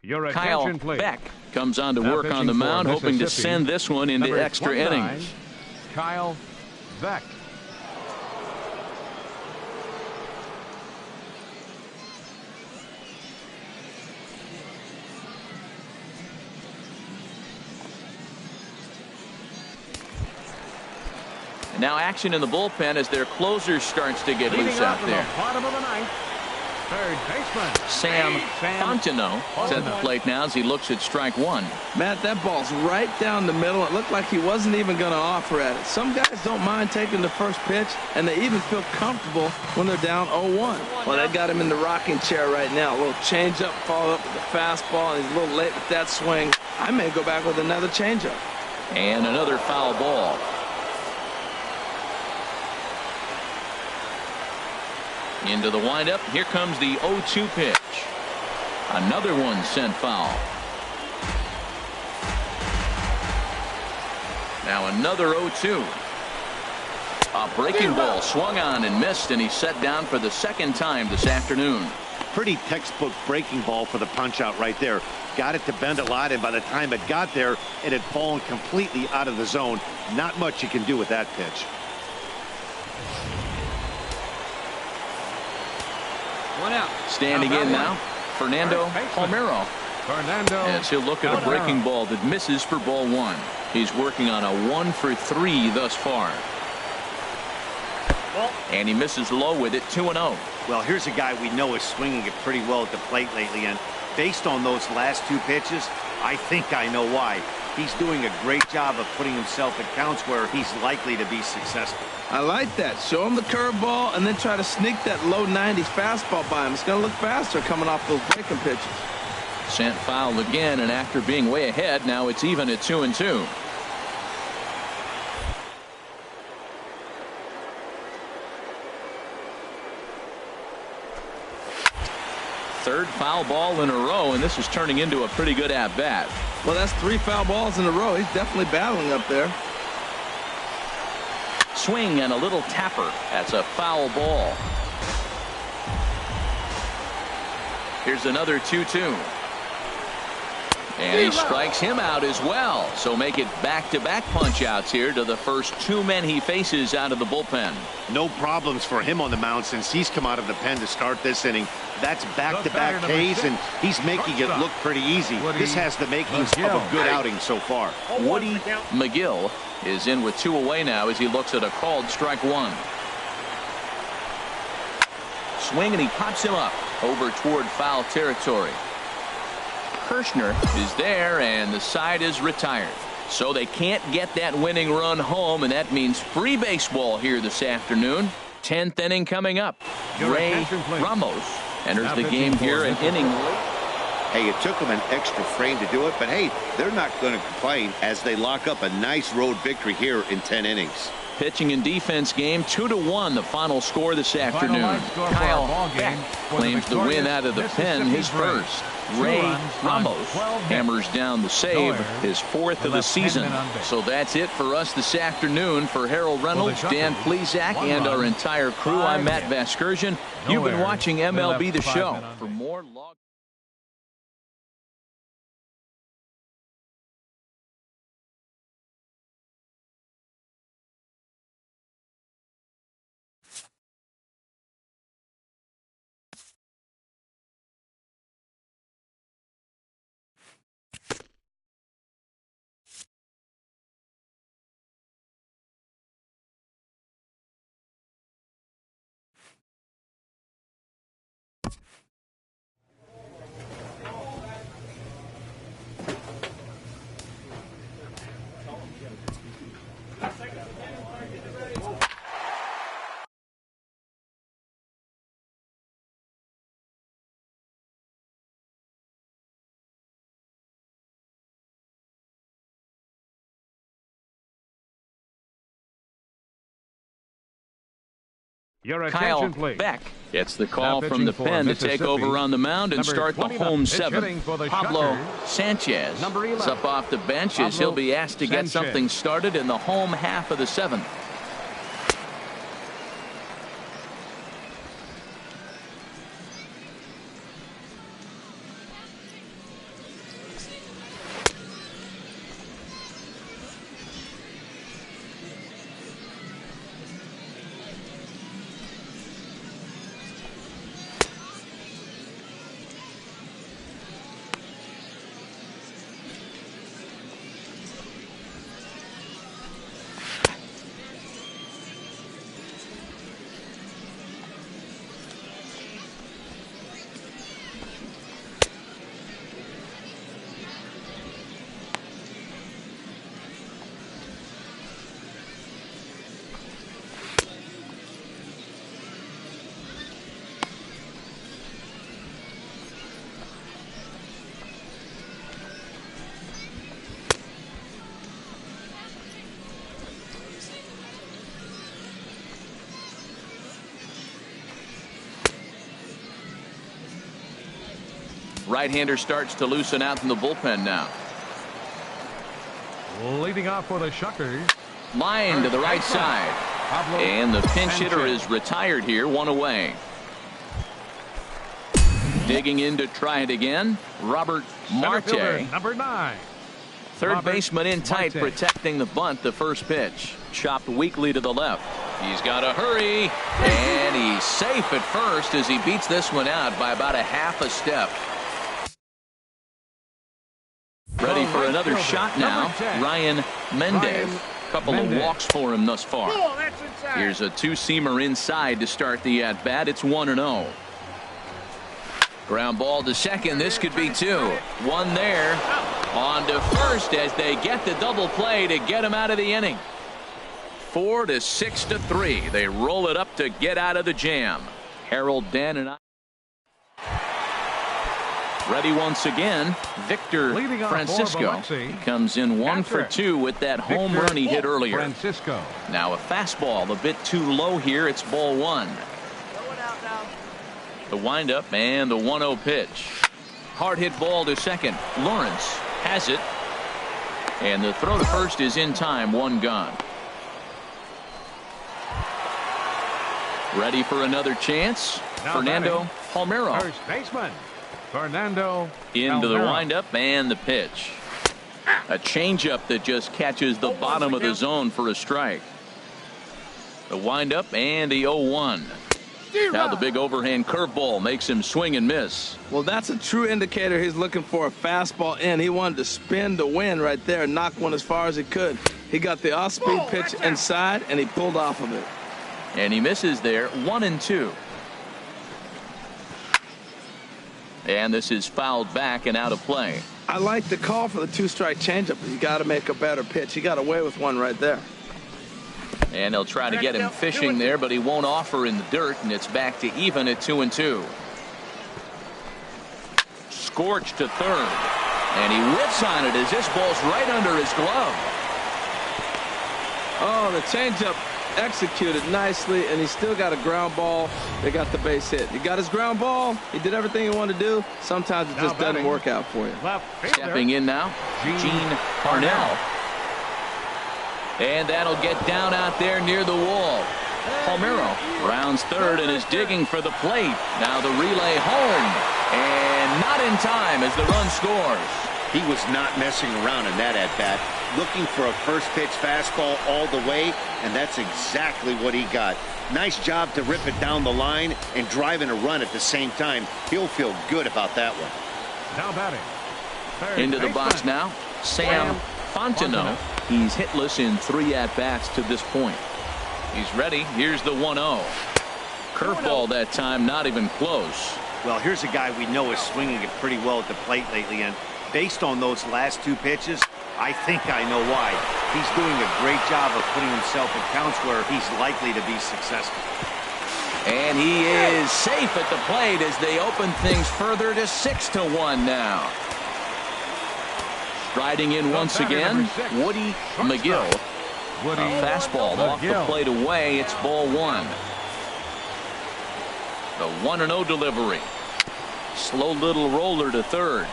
Your Kyle attention, please. Beck comes on to Now work on pitching the for mound, hoping to Mississippi, send this one into number extra 29, innings. Kyle Beck. And now action in the bullpen as their closer starts to get loose out there. Bottom of the ninth, third baseman Sam Fontenot at the plate now as he looks at strike one. Matt, that ball's right down the middle. It looked like he wasn't even going to offer at it. Some guys don't mind taking the first pitch, and they even feel comfortable when they're down 0-1. Well, they got him in the rocking chair right now. A little changeup, followed up with the fastball, and he's a little late with that swing. I may go back with another changeup. And another foul ball. Into the windup. Here comes the 0-2 pitch. Another one sent foul. Now another 0-2. A breaking ball swung on and missed, and he's set down for the second time this afternoon. Pretty textbook breaking ball for the punch out right there. Got it to bend a lot, and by the time it got there, it had fallen completely out of the zone. Not much you can do with that pitch. One out. Standing in now, Fernando Palmeiro. Fernando. As he'll look at a breaking ball that misses for ball one. He's working on a 1-for-3 thus far. And he misses low with it, 2-0. Well, here's a guy we know is swinging it pretty well at the plate lately, and based on those last two pitches, I think I know why. He's doing a great job of putting himself at counts where he's likely to be successful. I like that. Show him the curveball and then try to sneak that low 90s fastball by him. It's going to look faster coming off those breaking pitches. Sent foul again, and after being way ahead, now it's even at 2-2. Third foul ball in a row, and this is turning into a pretty good at-bat. Well, that's 3 foul balls in a row. He's definitely battling up there. Swing and a little tapper. That's a foul ball. Here's another 2-2. And he strikes him out as well. So make it back-to-back punch-outs here to the first 2 men he faces out of the bullpen. No problems for him on the mound since he's come out of the pen to start this inning. That's back-to-back Ks, and he's making it look pretty easy. This has the makings of a good outing so far. Woody McGill is in with 2 away now as he looks at a called strike one. Swing, and he pops him up over toward foul territory. Kirshner is there, and the side is retired. So they can't get that winning run home, and that means free baseball here this afternoon. 10th inning coming up. Ray Ramos enters the game here, an inning late. Hey, it took them an extra frame to do it, but hey, they're not going to complain as they lock up a nice road victory here in 10 innings. Pitching and defense game, 2-1 the final score this afternoon. Kyle Beck claims the win out of the pen, his first. Ray Ramos hammers down the save, his 4th of the season. So that's it for us this afternoon. For Harold Reynolds, Dan Plesac, and our entire crew, I'm Matt Vasgersian. You've been watching MLB The Show. For more log Your Kyle attention, please. Beck gets the call Now from the pitching for pen to take Mississippi, over on the mound and number start the 29, home pitch 7. hitting for the Pablo Shockers, Sanchez number 11, is up off the bench as he'll be asked to get something started in the home half of the 7th. Right-hander starts to loosen out in the bullpen now. Leading off for the Shuckers. Line to the right side. And the pinch hitter is retired here, one away. Digging in to try it again, Robert Marte. Number 9. Third baseman in tight, protecting the bunt. The first pitch chopped weakly to the left. He's got to hurry, and he's safe at first as he beats this one out by about a half a step. Ready for another shot now, Ryan Mendez. Couple of walks for him thus far. Here's a two-seamer inside to start the at-bat. It's 1-0. Ground ball to second. This could be 2. One there. On to first as they get the double play to get him out of the inning. 4-6-3. They roll it up to get out of the jam. Harold, Dan, and I. Ready once again, Victor Francisco. He comes in 1 for 2 with that home run he hit earlier. Francisco. Now a fastball a bit too low here. It's ball 1. The windup and the 1-0 pitch. Hard hit ball to second. Lawrence has it. And the throw to first is in time. 1 gone. Ready for another chance. Now Fernando Palmeiro. First baseman Fernando Into the Palmeiro. windup and the pitch. A changeup that just catches the bottom of the zone for a strike. The windup and the 0-1. Now the big overhand curveball makes him swing and miss. Well, that's a true indicator he's looking for a fastball in. He wanted to spin to win right there and knock one as far as he could. He got the off-speed pitch inside, and he pulled off of it. And he misses there. 1-2. And this is fouled back and out of play. I like the call for the 2-strike changeup, but you got to make a better pitch. He got away with one right there. And they'll try to get him fishing there, but he won't offer in the dirt, and it's back to even at 2-2. Scorched to third, and he whips on it as this ball's right under his glove. Oh, the changeup executed nicely, and he still got a ground ball. They got the base hit. He got his ground ball. He did everything he wanted to do. Sometimes it just doesn't work out for you. Stepping in now, Gene Parnell. And that'll get down out there near the wall. Palmeiro rounds third and is digging for the plate. Now the relay home. And not in time as the run scores. He was not messing around in that at-bat. Looking for a first-pitch fastball all the way, and that's exactly what he got. Nice job to rip it down the line and drive in a run at the same time. He'll feel good about that one. Now batting. Into the box now, Sam Fontenot. He's hitless in 3 at-bats to this point. He's ready. Here's the 1-0. Curveball that time, not even close. Well, here's a guy we know is swinging it pretty well at the plate lately, and based on those last 2 pitches, I think I know why. He's doing a great job of putting himself in counts where he's likely to be successful. And he is safe at the plate as they open things further to 6-1 now. Striding in once again, Woody McGill. A fastball off the plate away. It's ball 1. The 1-0 delivery. Slow little roller to third.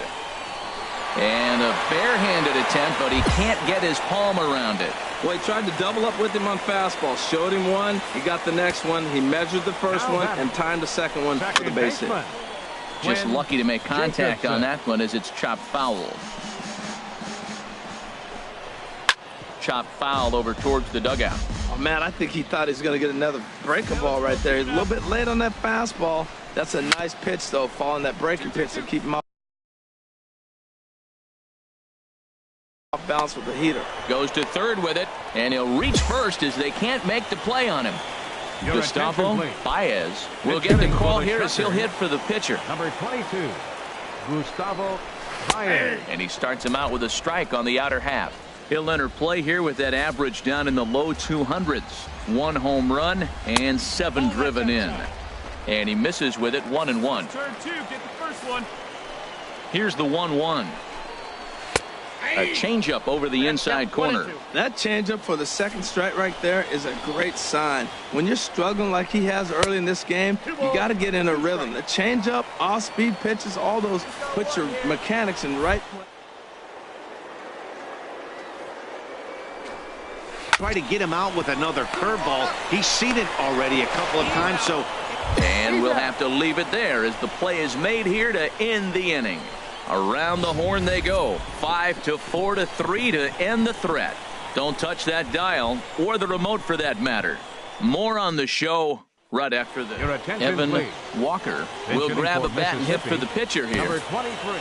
And a barehanded attempt, but he can't get his palm around it. Well, he tried to double up with him on fastball. Showed him one. He got the next one. He measured the first one and timed the second one for the base hit. Just lucky to make contact on that one as it's chopped foul. Chopped foul over towards the dugout. Oh, man, I think he thought he was going to get another breaking ball right there. He's a little bit late on that fastball. That's a nice pitch, though, following that breaking pitch to keep him off balance with the heater. Goes to third with it, and he'll reach first as they can't make the play on him. Gustavo Baez will get the call here as he'll hit for the pitcher. Number 22, Gustavo Baez. And he starts him out with a strike on the outer half. He'll enter play here with that average down in the low 200s. 1 home run and 7 driven in. And he misses with it. 1-1. Turn 2, get the first one. Here's the 1-1. A changeup over the inside corner. That changeup for the second strike right there is a great sign. When you're struggling like he has early in this game, you got to get in a rhythm. The changeup, off-speed pitches, all those put your mechanics in the right place. Try to get him out with another curveball. He's seen it already a couple of times, so. And we'll have to leave it there as the play is made here to end the inning. Around the horn they go. 5-4-3 to end the threat. Don't touch that dial or the remote for that matter. More on the show right after this. Evan please. Walker will grab a bat and hit for the pitcher here. Number 23.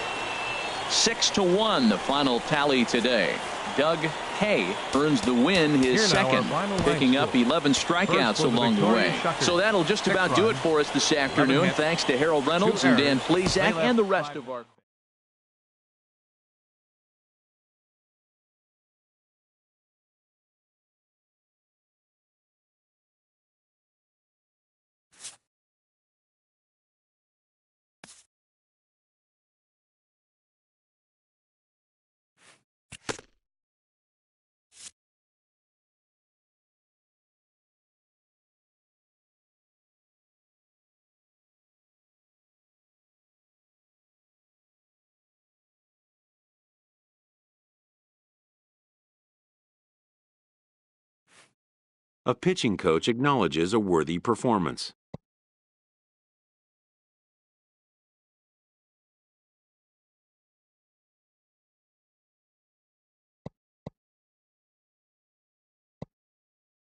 6-1 the final tally today. Doug Hay earns the win, his second, picking up 11 strikeouts along the way. So that'll just about do it for us this afternoon. Thanks to Harold Reynolds and Dan Plesac and the rest of our. A pitching coach acknowledges a worthy performance.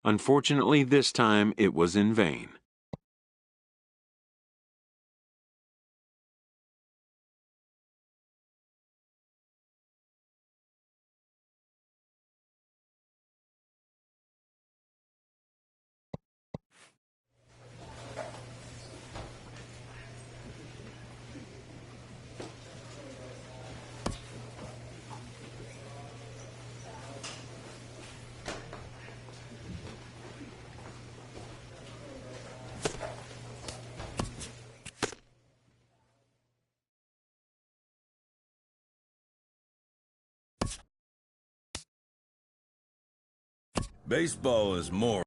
Unfortunately, this time it was in vain. Baseball is more.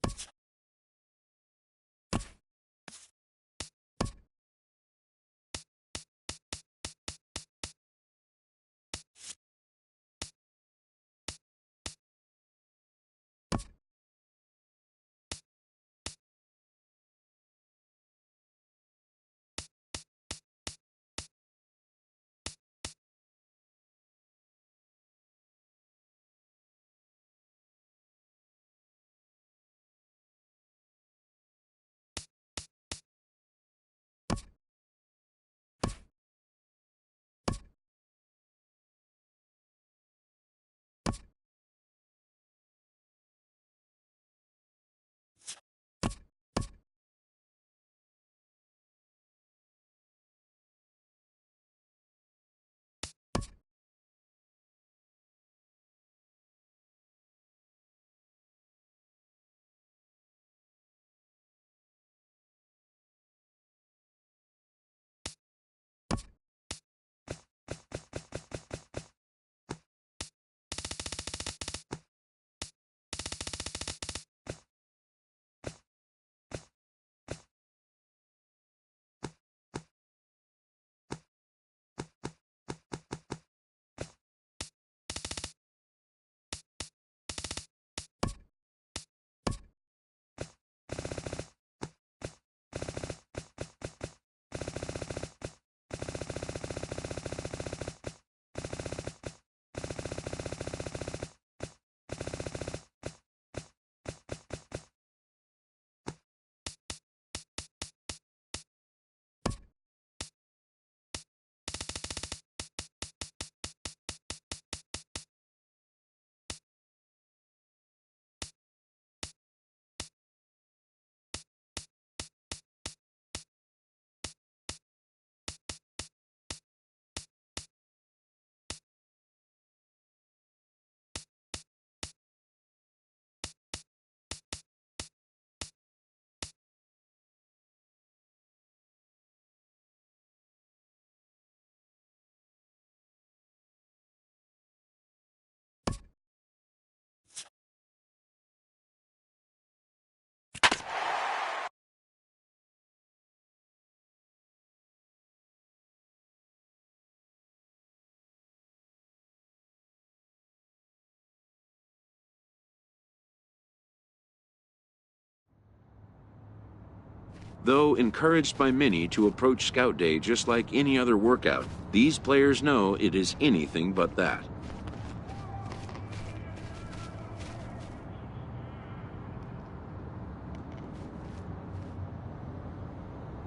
Though encouraged by many to approach Scout Day just like any other workout, these players know it is anything but that.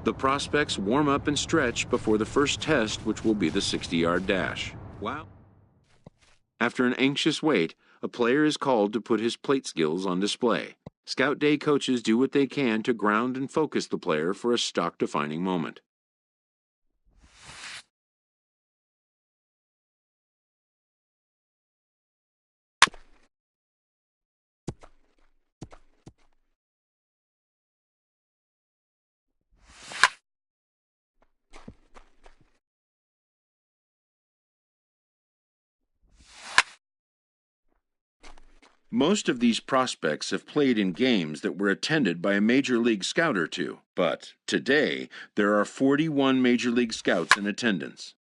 The prospects warm up and stretch before the first test, which will be the 60-yard dash. Wow. After an anxious wait, a player is called to put his plate skills on display. Scout Day coaches do what they can to ground and focus the player for a stock-defining moment. Most of these prospects have played in games that were attended by a Major League Scout or two, but today there are 41 Major League Scouts in attendance.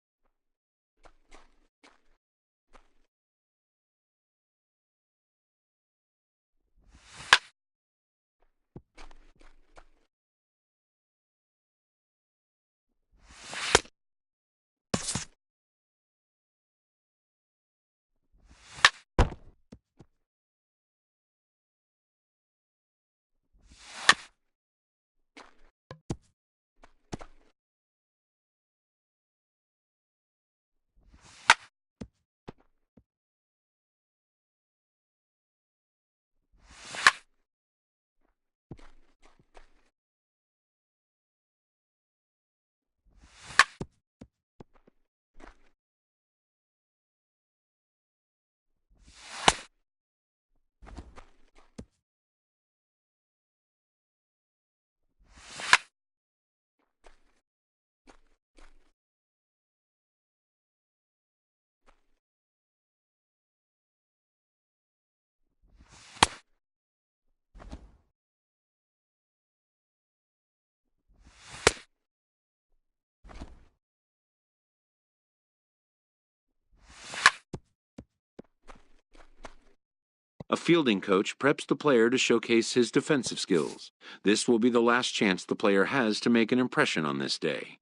A fielding coach preps the player to showcase his defensive skills. This will be the last chance the player has to make an impression on this day.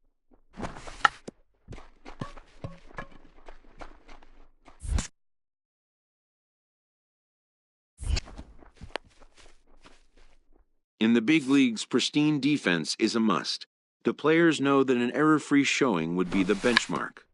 In the big leagues, pristine defense is a must. The players know that an error-free showing would be the benchmark.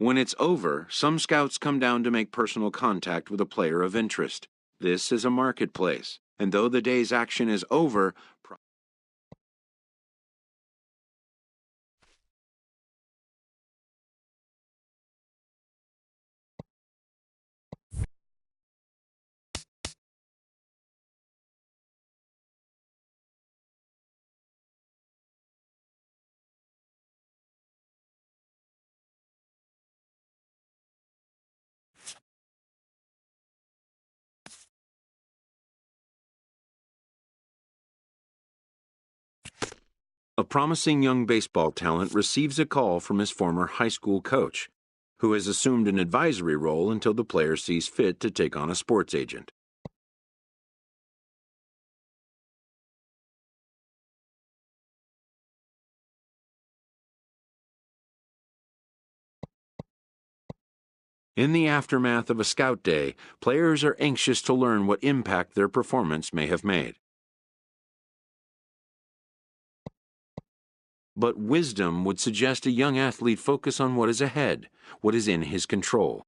When it's over, some scouts come down to make personal contact with a player of interest. This is a marketplace, and though the day's action is over, a promising young baseball talent receives a call from his former high school coach, who has assumed an advisory role until the player sees fit to take on a sports agent. In the aftermath of a scout day, players are anxious to learn what impact their performance may have made. But wisdom would suggest a young athlete focus on what is ahead, what is in his control.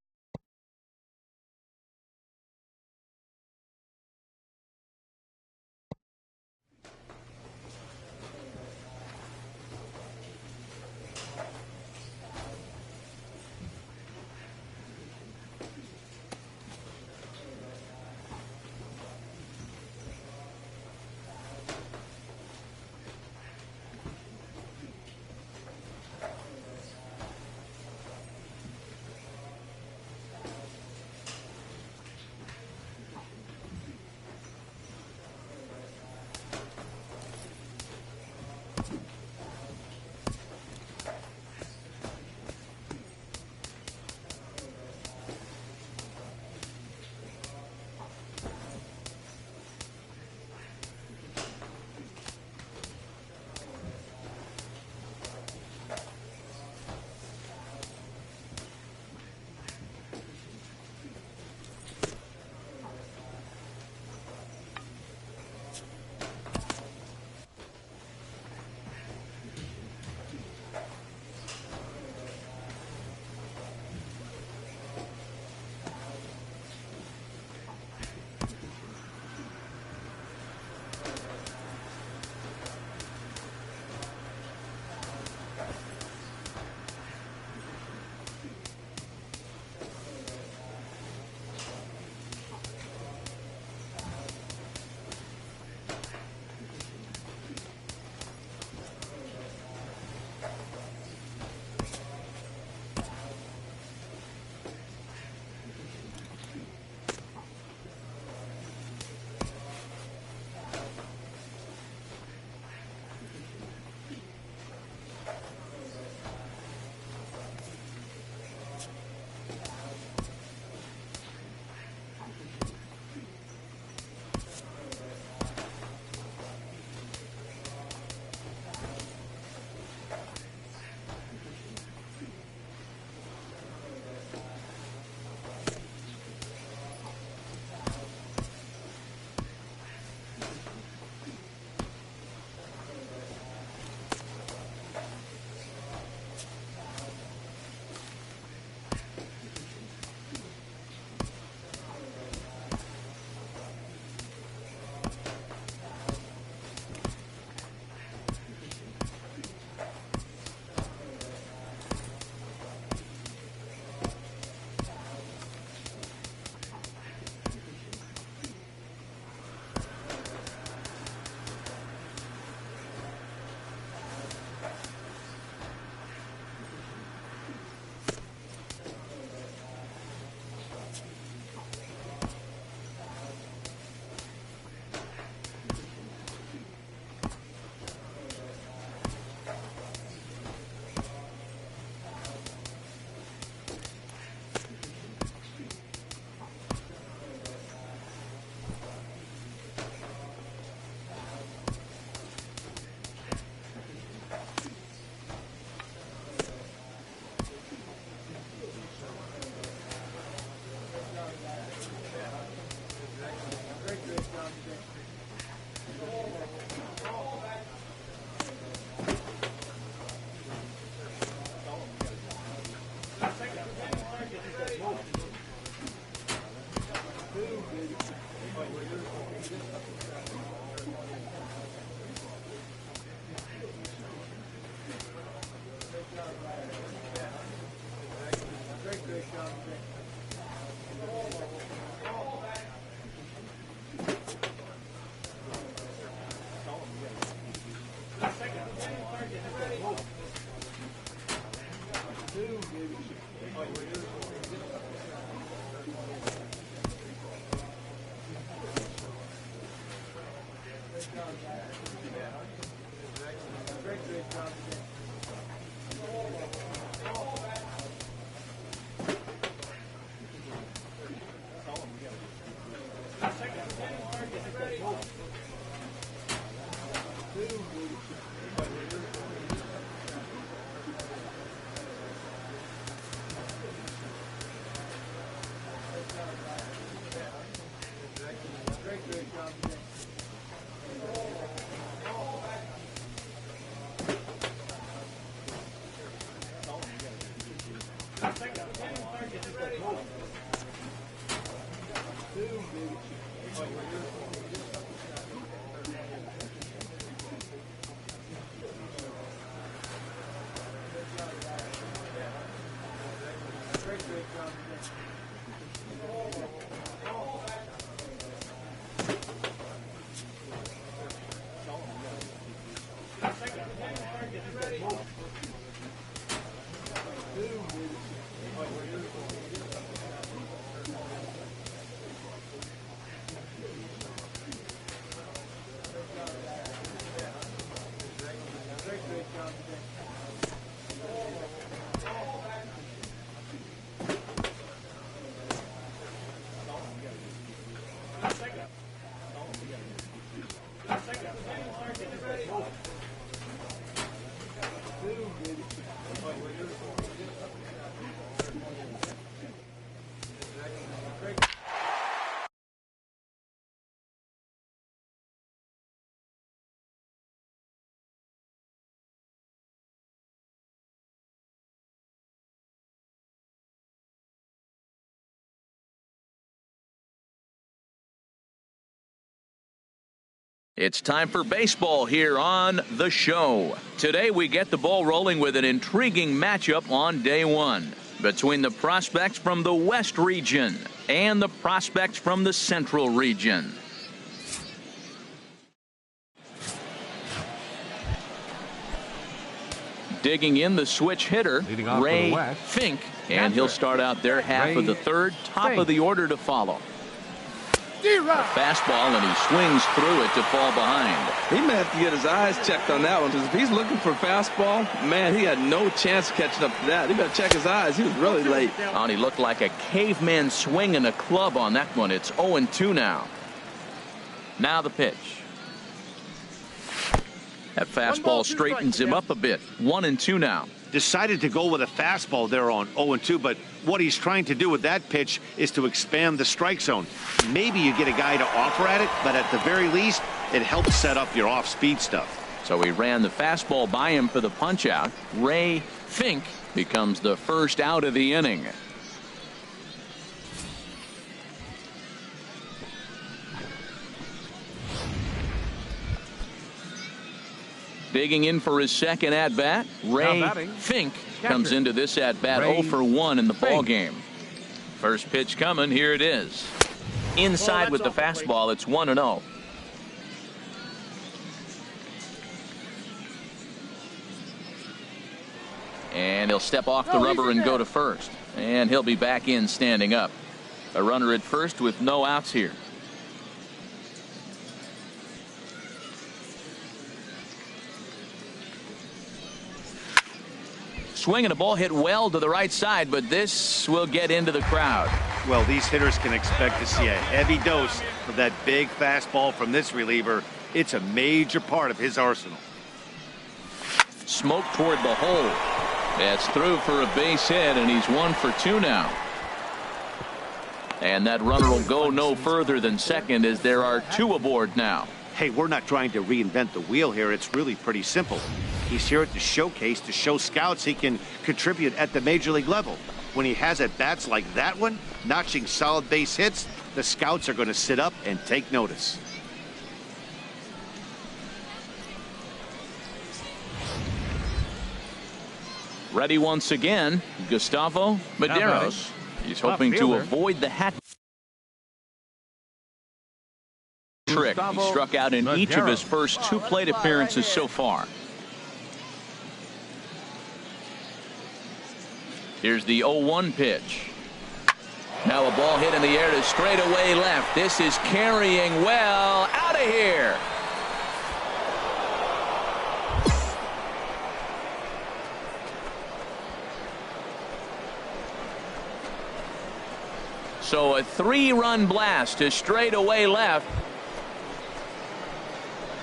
It's time for baseball here on the show. Today we get the ball rolling with an intriguing matchup on day one between the prospects from the West region and the prospects from the Central region. Digging in the switch hitter, Ray Fink, and he'll start out their half of the third, top of the order to follow. Fastball, and he swings through it to fall behind. He may have to get his eyes checked on that one, because if he's looking for fastball, man, he had no chance of catching up to that. He better check his eyes. He was really late. And he looked like a caveman swinging a club on that one. It's 0-2 now. Now the pitch. That fastball straightens him up a bit. 1-2 now. Decided to go with a fastball there on 0-2, but what he's trying to do with that pitch is to expand the strike zone. Maybe you get a guy to offer at it, but at the very least, it helps set up your off-speed stuff. So he ran the fastball by him for the punch-out. Ray Fink becomes the first out of the inning. Digging in for his second at-bat, Ray Fink comes into this at-bat 0 for 1 in the ball game. First pitch coming, here it is. Inside with the fastball, it's 1-0. And he'll step off the rubber and go to first. And he'll be back in standing up. A runner at first with no outs here. Swing and a ball hit well to the right side, but this will get into the crowd. Well, these hitters can expect to see a heavy dose of that big fastball from this reliever. It's a major part of his arsenal. Smoke toward the hole. That's through for a base hit, and he's 1 for 2 now. And that runner will go no further than second, as there are 2 aboard now. Hey, we're not trying to reinvent the wheel here. It's really pretty simple. He's here at the showcase to show scouts he can contribute at the major league level. When he has at-bats like that one, notching solid base hits, the scouts are going to sit up and take notice. Ready once again, Gustavo Medeiros. He's hoping to avoid the hat trick. He struck out in each of his first 2 plate appearances so far. Here's the 0-1 pitch. Now a ball hit in the air to straightaway left. This is carrying well. Out of here. So a 3-run blast to straightaway left.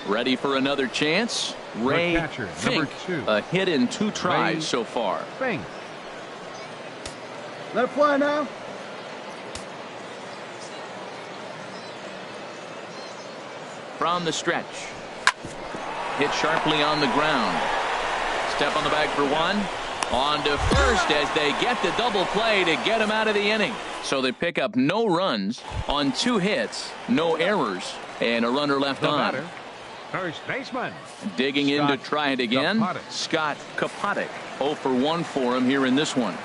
Ready for another chance. Ray Fink, a hit in 2 tries so far. Fink. Let it fly now. From the stretch. Hit sharply on the ground. Step on the bag for 1. On to first as they get the double play to get him out of the inning. So they pick up no runs on 2 hits, no errors, and a runner left on. First baseman. Digging in to try it again. Scott Kapatic. 0 for 1 for him here in this one.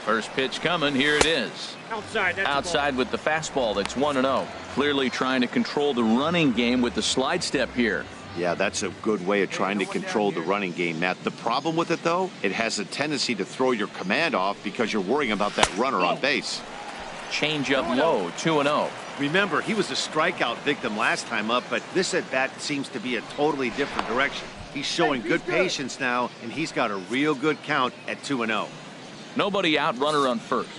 First pitch coming. Here it is. Outside with the fastball. That's 1-0. Clearly trying to control the running game with the slide step here. Yeah, that's a good way of trying to control the running game, Matt. The problem with it, though, it has a tendency to throw your command off because you're worrying about that runner on base. Change up low. 2-0. Remember, he was a strikeout victim last time up, but this at-bat seems to be a totally different direction. He's showing good patience now, and he's got a real good count at 2-0. Nobody out, runner on first.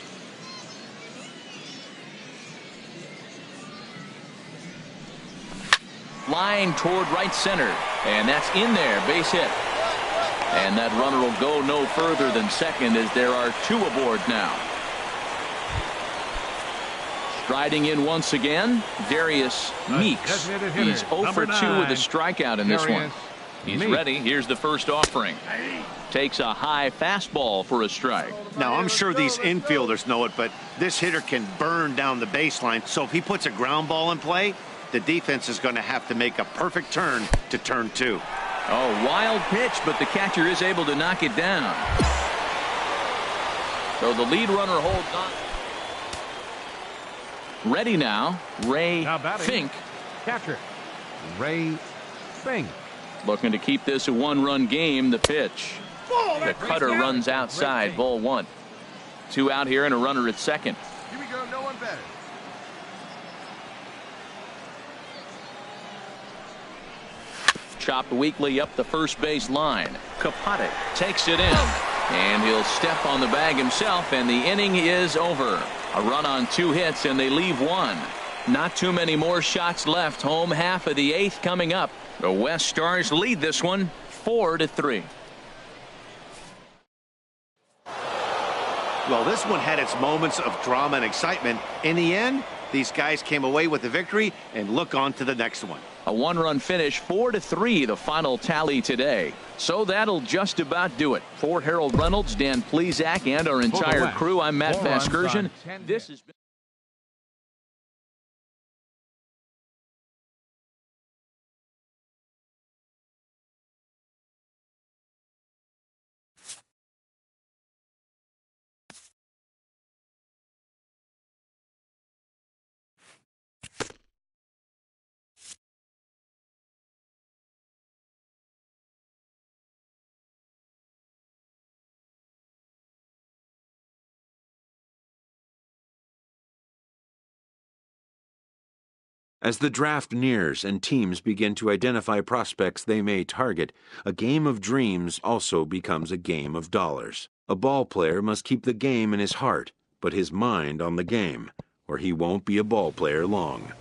Line toward right center, and that's in there. Base hit. And that runner will go no further than second as there are 2 aboard now. Striding in once again, Darius Meeks. He's 0 for 2 with a strikeout in this one. He's ready. Here's the first offering. Takes a high fastball for a strike. Now, I'm sure these infielders know it, but this hitter can burn down the baseline. So if he puts a ground ball in play, the defense is going to have to make a perfect turn to turn 2. Oh, wild pitch, but the catcher is able to knock it down. So the lead runner holds on. Ready now, Ray Fink. Catcher, Ray Fink. Looking to keep this a 1-run game. The pitch. The cutter runs outside. Ball 1. 2 out here and a runner at second. Here we go. No one better. Chopped weakly up the first base line. Kapatic takes it in. And he'll step on the bag himself, and the inning is over. A run on 2 hits, and they leave 1. Not too many more shots left. Home half of the 8th coming up. The West Stars lead this one 4-3. Well, this one had its moments of drama and excitement. In the end, these guys came away with the victory and look on to the next one. A 1-run finish, 4-3, the final tally today. So that'll just about do it. For Harold Reynolds, Dan Plesac, and our entire crew, I'm Matt Vasgersian. This has been As the draft nears and teams begin to identify prospects they may target, a game of dreams also becomes a game of dollars. A ball player must keep the game in his heart, but his mind on the game, or he won't be a ball player long.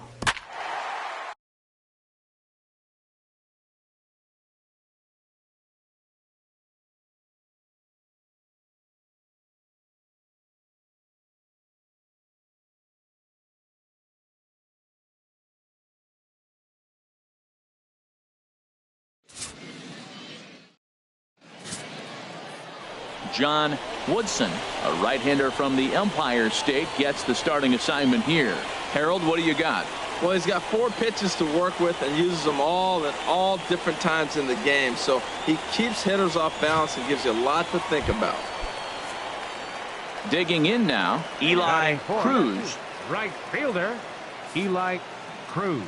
John Woodson, a right-hander from the Empire State, gets the starting assignment here. Harold, what do you got? Well, he's got 4 pitches to work with and uses them all at all different times in the game. So he keeps hitters off balance and gives you a lot to think about. Digging in now, Eli Cruz. Right fielder, Eli Cruz.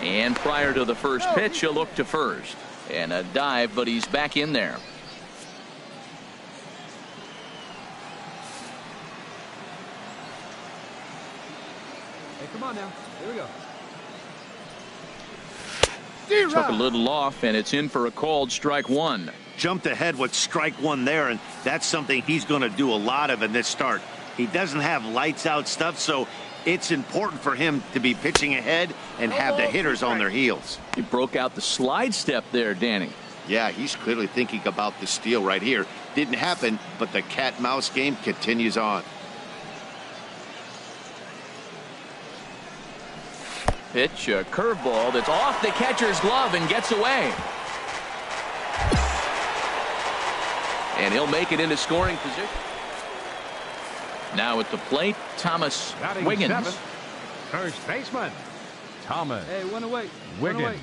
And prior to the first pitch, he'll look to first. And a dive, but he's back in there. Hey, come on now. Here we go. Took a little off, and it's in for a called strike 1. Jumped ahead with strike 1 there, and that's something he's going to do a lot of in this start. He doesn't have lights out stuff, so it's important for him to be pitching ahead and have the hitters on their heels. He broke out the slide step there, Danny. Yeah, he's clearly thinking about the steal right here. Didn't happen, but the cat-mouse game continues on. Pitch, a curveball that's off the catcher's glove and gets away. And he'll make it into scoring position. Now at the plate, Thomas Wiggins. 7th, first baseman, Thomas Hey, one away. Wiggins.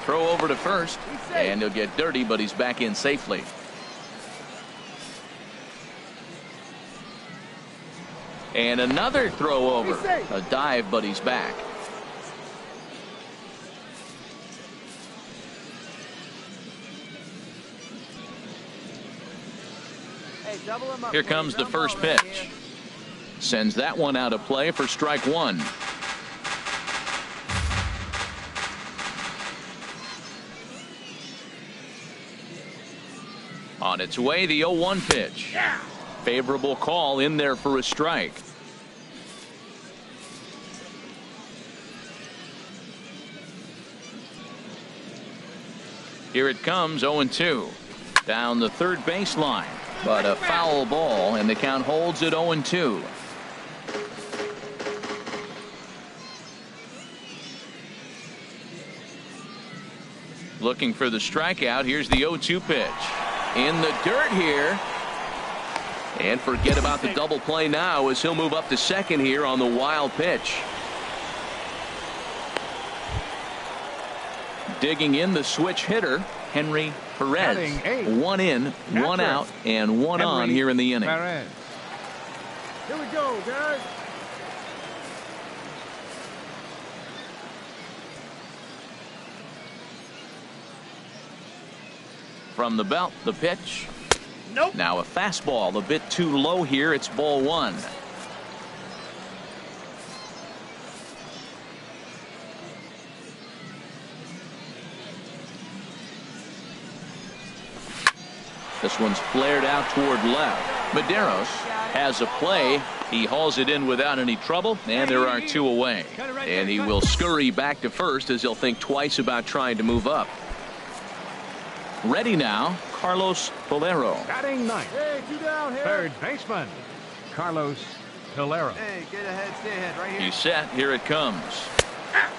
Throw over to first, and he'll get dirty, but he's back in safely. And another throw over. A dive, but he's back. Hey, double him up. Here comes the first pitch. Sends that one out of play for strike 1. On its way, the 0-1 pitch. Favorable call in there for a strike. Here it comes, 0-2. Down the third baseline, but a foul ball, and the count holds at 0-2. Looking for the strikeout. Here's the 0-2 pitch. In the dirt here. And forget about the double play now as he'll move up to second here on the wild pitch. Digging in the switch hitter, Henry Perez. 1 in, 1 out, and 1 on here in the inning. Here we go, guys. From the belt, the pitch. Nope. Now a fastball a bit too low here. It's ball 1. This one's flared out toward left. Medeiros has a play. He hauls it in without any trouble, and there are 2 away. And he will scurry back to first as he'll think twice about trying to move up. Ready now, Carlos Bolero. Batting 9th. Hey, 2 down here. Third baseman, Carlos Tolero. Hey, get ahead, stay ahead, right here. He's set. Here it comes.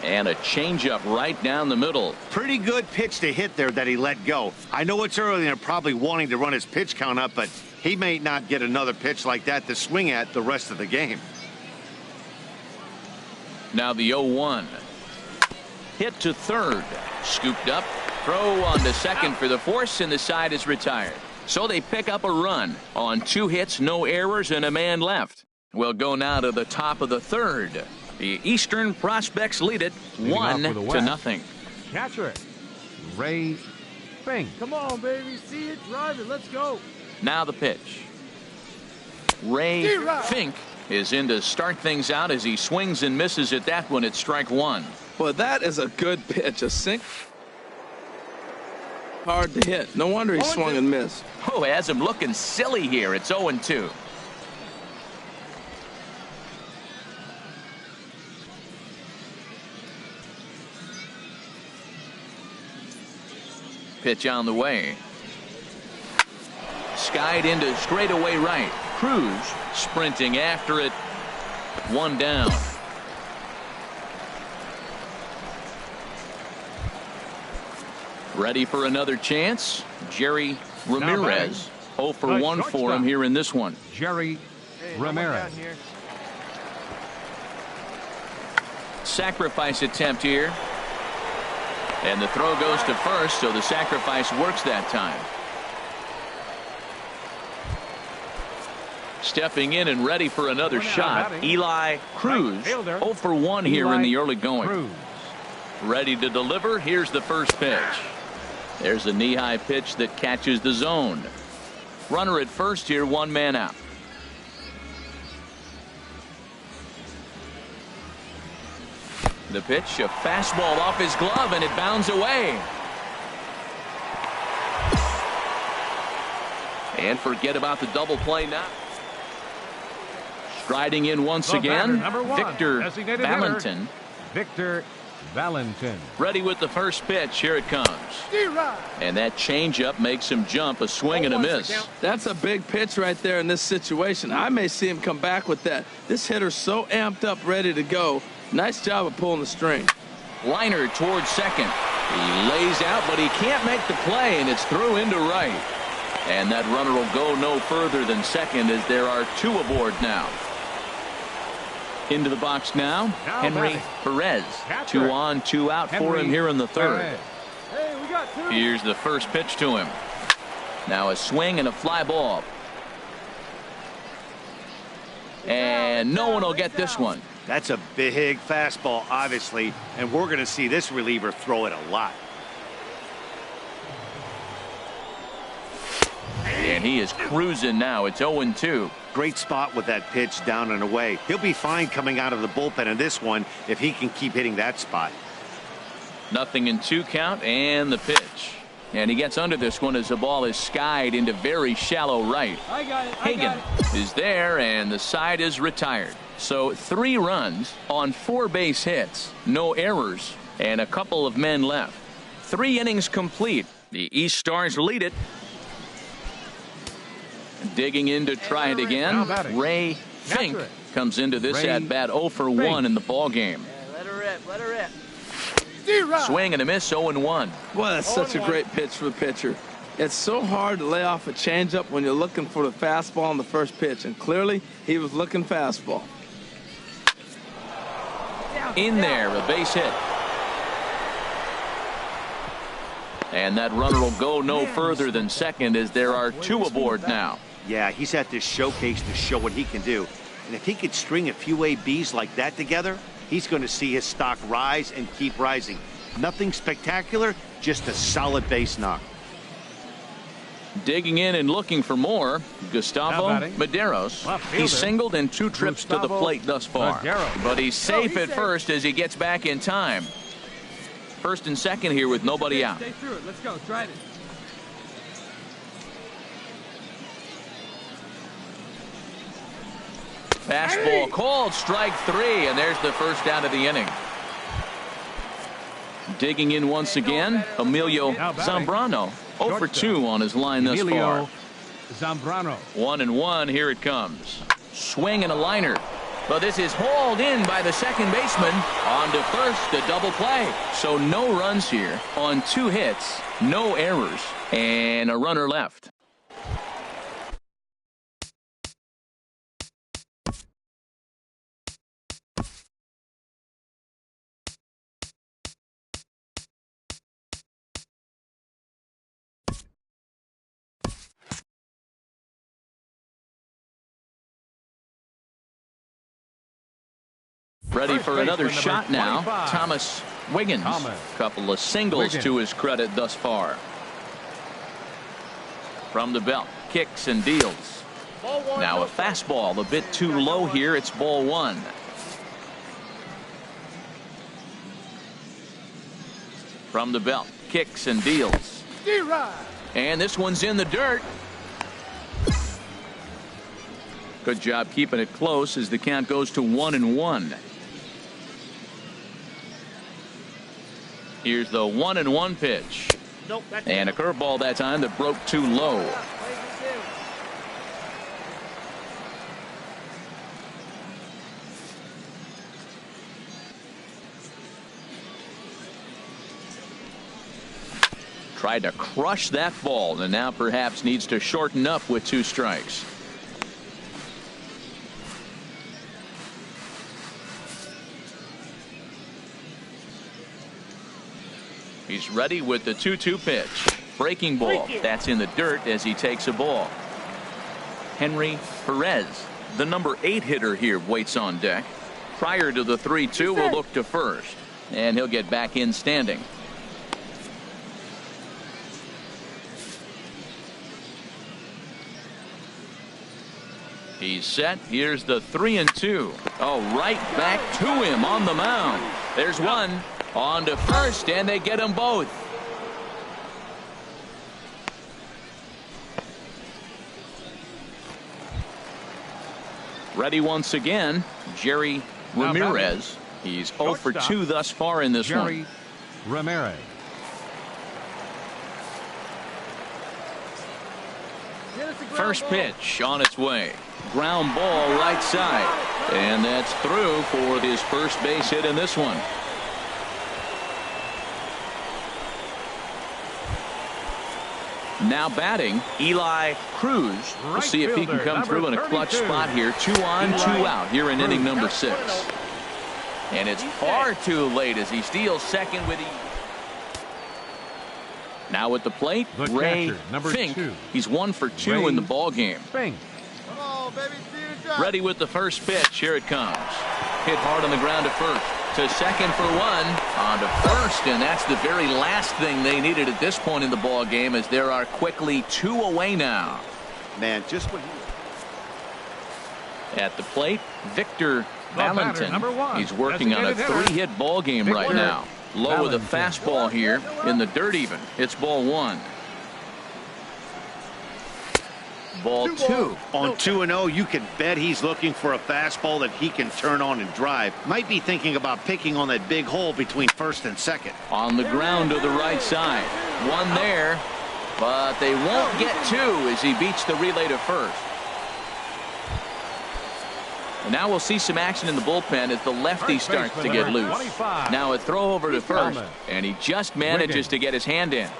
And a changeup right down the middle. Pretty good pitch to hit there that he let go. I know it's early and they're probably wanting to run his pitch count up, but he may not get another pitch like that to swing at the rest of the game. Now the 0-1. Hit to third. Scooped up. Throw on to second for the force, and the side is retired. So they pick up a run on 2 hits, no errors, and a man left. We'll go now to the top of the third. The Eastern Prospects lead it 1-0. Catcher, Ray Fink. Come on, baby. See it, drive it. Let's go. Now the pitch. Ray Fink is in to start things out as he swings and misses at that one at strike 1. Well, that is a good pitch. A sink. Hard to hit. No wonder he swung and missed. Oh, has him looking silly here. It's 0-2. Pitch on the way. Skied into straightaway right. Cruz sprinting after it. 1 down. Ready for another chance. Jerry Ramirez. 0 for Nice 1 for shortstop. him here in this one. Jerry Hey, no one Ramirez. down here. Sacrifice attempt here. And the throw goes to first, so the sacrifice works that time. Stepping in and ready for another One out shot, batting. Eli Cruz. Right fielder. 0 for 1 here in Eli the early going. Cruz. Ready to deliver. Here's the first pitch. There's a knee-high pitch that catches the zone. Runner at first here, 1 man out. The pitch, a fastball off his glove, and it bounds away. And forget about the double play now. Striding in once The again, batter, number 1, Victor designated hitter. Valentin. Victor Valentin. Ready with the first pitch. Here it comes. D-Rod. And that changeup makes him jump, a swing and a miss. That's a big pitch right there in this situation. I may see him come back with that. This hitter's so amped up, ready to go. Nice job of pulling the string. Liner towards second. He lays out, but he can't make the play, and it's through into right. And that runner will go no further than second as there are 2 aboard now. Into the box now, Henry batting. Perez. Catcher. 2 on, 2 out for Henry him here in the third. Perez. Hey, we got 2. Here's the first pitch to him. Now a swing and a fly ball. And no one will get this one. That's a big fastball, obviously, and we're going to see this reliever throw it a lot. And he is cruising now. It's 0-2. Great spot with that pitch down and away. He'll be fine coming out of the bullpen in this one if he can keep hitting that spot. 0-2 count and the pitch. And he gets under this one as the ball is skied into very shallow right. I got it. Hagan is there, and the side is retired. So 3 runs on 4 base hits, no errors, and a couple of men left. 3 innings complete. The East Stars lead it. Digging in to try it Now again. batting. Ray Fink Catcher. comes into this Ray at bat 0 for 1 in the ball game. Yeah, let her rip. Let her rip. D-Rod. Swing and a miss, 0-1. Boy, that's such a great pitch for the pitcher. It's so hard to lay off a changeup when you're looking for the fastball on the first pitch, and clearly he was looking fastball. In there, a base hit. And that runner will go no further than second as there are 2 aboard now. Yeah, he's at this showcase to show what he can do. And if he could string a few ABs like that together, he's going to see his stock rise and keep rising. Nothing spectacular, just a solid base knock. Digging in and looking for more, Now Gustavo batting. Medeiros. Left fielder. He's singled in 2 trips to the Gustavo plate thus far. Medeiros. But he's safe he's at safe. first as he gets back in time. First and second here with nobody out. Stay through it. Let's go. Try it. Fastball called, strike 3, and there's the first out of the inning. Digging in once again, Emilio Now batting. Zambrano. 0 for 2 on his line thus Emilio far. Zambrano. 1-1, here it comes. Swing and a liner. But this is hauled in by the second baseman. On to first, a double play. So no runs here on 2 hits, no errors, and a runner left. Ready First for another baseman, shot number now. 25. Thomas Wiggins. Thomas Couple of singles Wiggins. to his credit thus far. From the belt, kicks and deals. Now a fastball a bit too low here. It's ball 1. From the belt, kicks and deals. D-Rod. And this one's in the dirt. Good job keeping it close as the count goes to 1-1. Here's the 1-1 pitch. Nope. That's And a curveball that time that broke too low. Tried to crush that ball and now perhaps needs to shorten up with 2 strikes. He's ready with the 2-2 pitch. Breaking ball. That's in the dirt as he takes a ball. Henry Perez, the number 8 hitter here, waits on deck. Prior to the 3-2, will look to first. And he'll get back in standing. He's set. Here's the 3-2. Oh, right back to him on the mound. There's one. On to first, and they get them both. Ready once again, Jerry Ramirez. He's 0 for 2 thus far in this one. Jerry Ramirez. First pitch on its way. Ground ball right side. And that's through for his first base hit in this one. Now batting, Eli Cruz. We'll see if he can come through in a clutch spot here. 2 on, 2 out here in inning number 6. And it's far too late as he steals second with Now at the plate, Ray Fink. He's 1 for 2 in the ball game. Come on, baby. Ready with the first pitch. Here it comes. Hit hard on the ground to first. To second for 1. On to first, and that's the very last thing they needed at this point in the ball game, as there are quickly 2 away now. Man, just when At the plate, Victor batter, number Valentin. 1. He's working on a Designated hitter. 3-hit ball game right now. Low with a fastball here in the dirt even. It's ball 1. Ball 2. on 2-0, you can bet he's looking for a fastball that he can turn on and drive. Might be thinking about picking on that big hole between first and second. On the ground to the right side. 1 there, but they won't get 2 as he beats the relay to first. And now we'll see some action in the bullpen as the lefty starts to get loose. Now a throw over to first, and he just manages to get his hand in.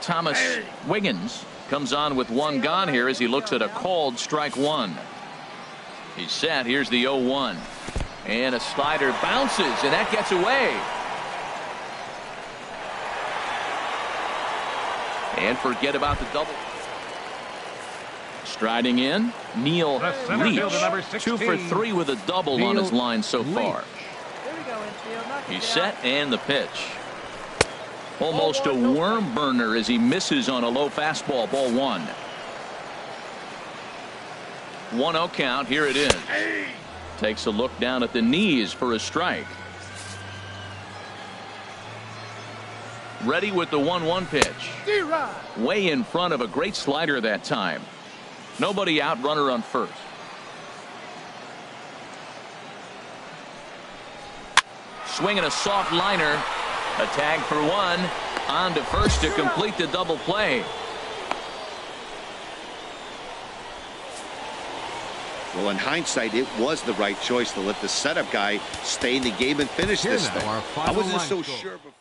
Thomas Wiggins comes on with 1 gone here as he looks at a called strike 1. He's set. Here's the 0-1. And a slider bounces, and that gets away. And forget about the double. Striding in, Neil Leach. 2 for 3 with a double on his line so far. He's set, and the pitch. Almost a worm burner as he misses on a low fastball. Ball 1. 1-0 count. Here it is. Takes a look down at the knees for a strike. Ready with the 1-1 pitch. Way in front of a great slider that time. Nobody out, runner on first. Swinging a soft liner. A tag for 1. On to first to complete the double play. Well, in hindsight, it was the right choice to let the setup guy stay in the game and finish this thing. I wasn't so sure before.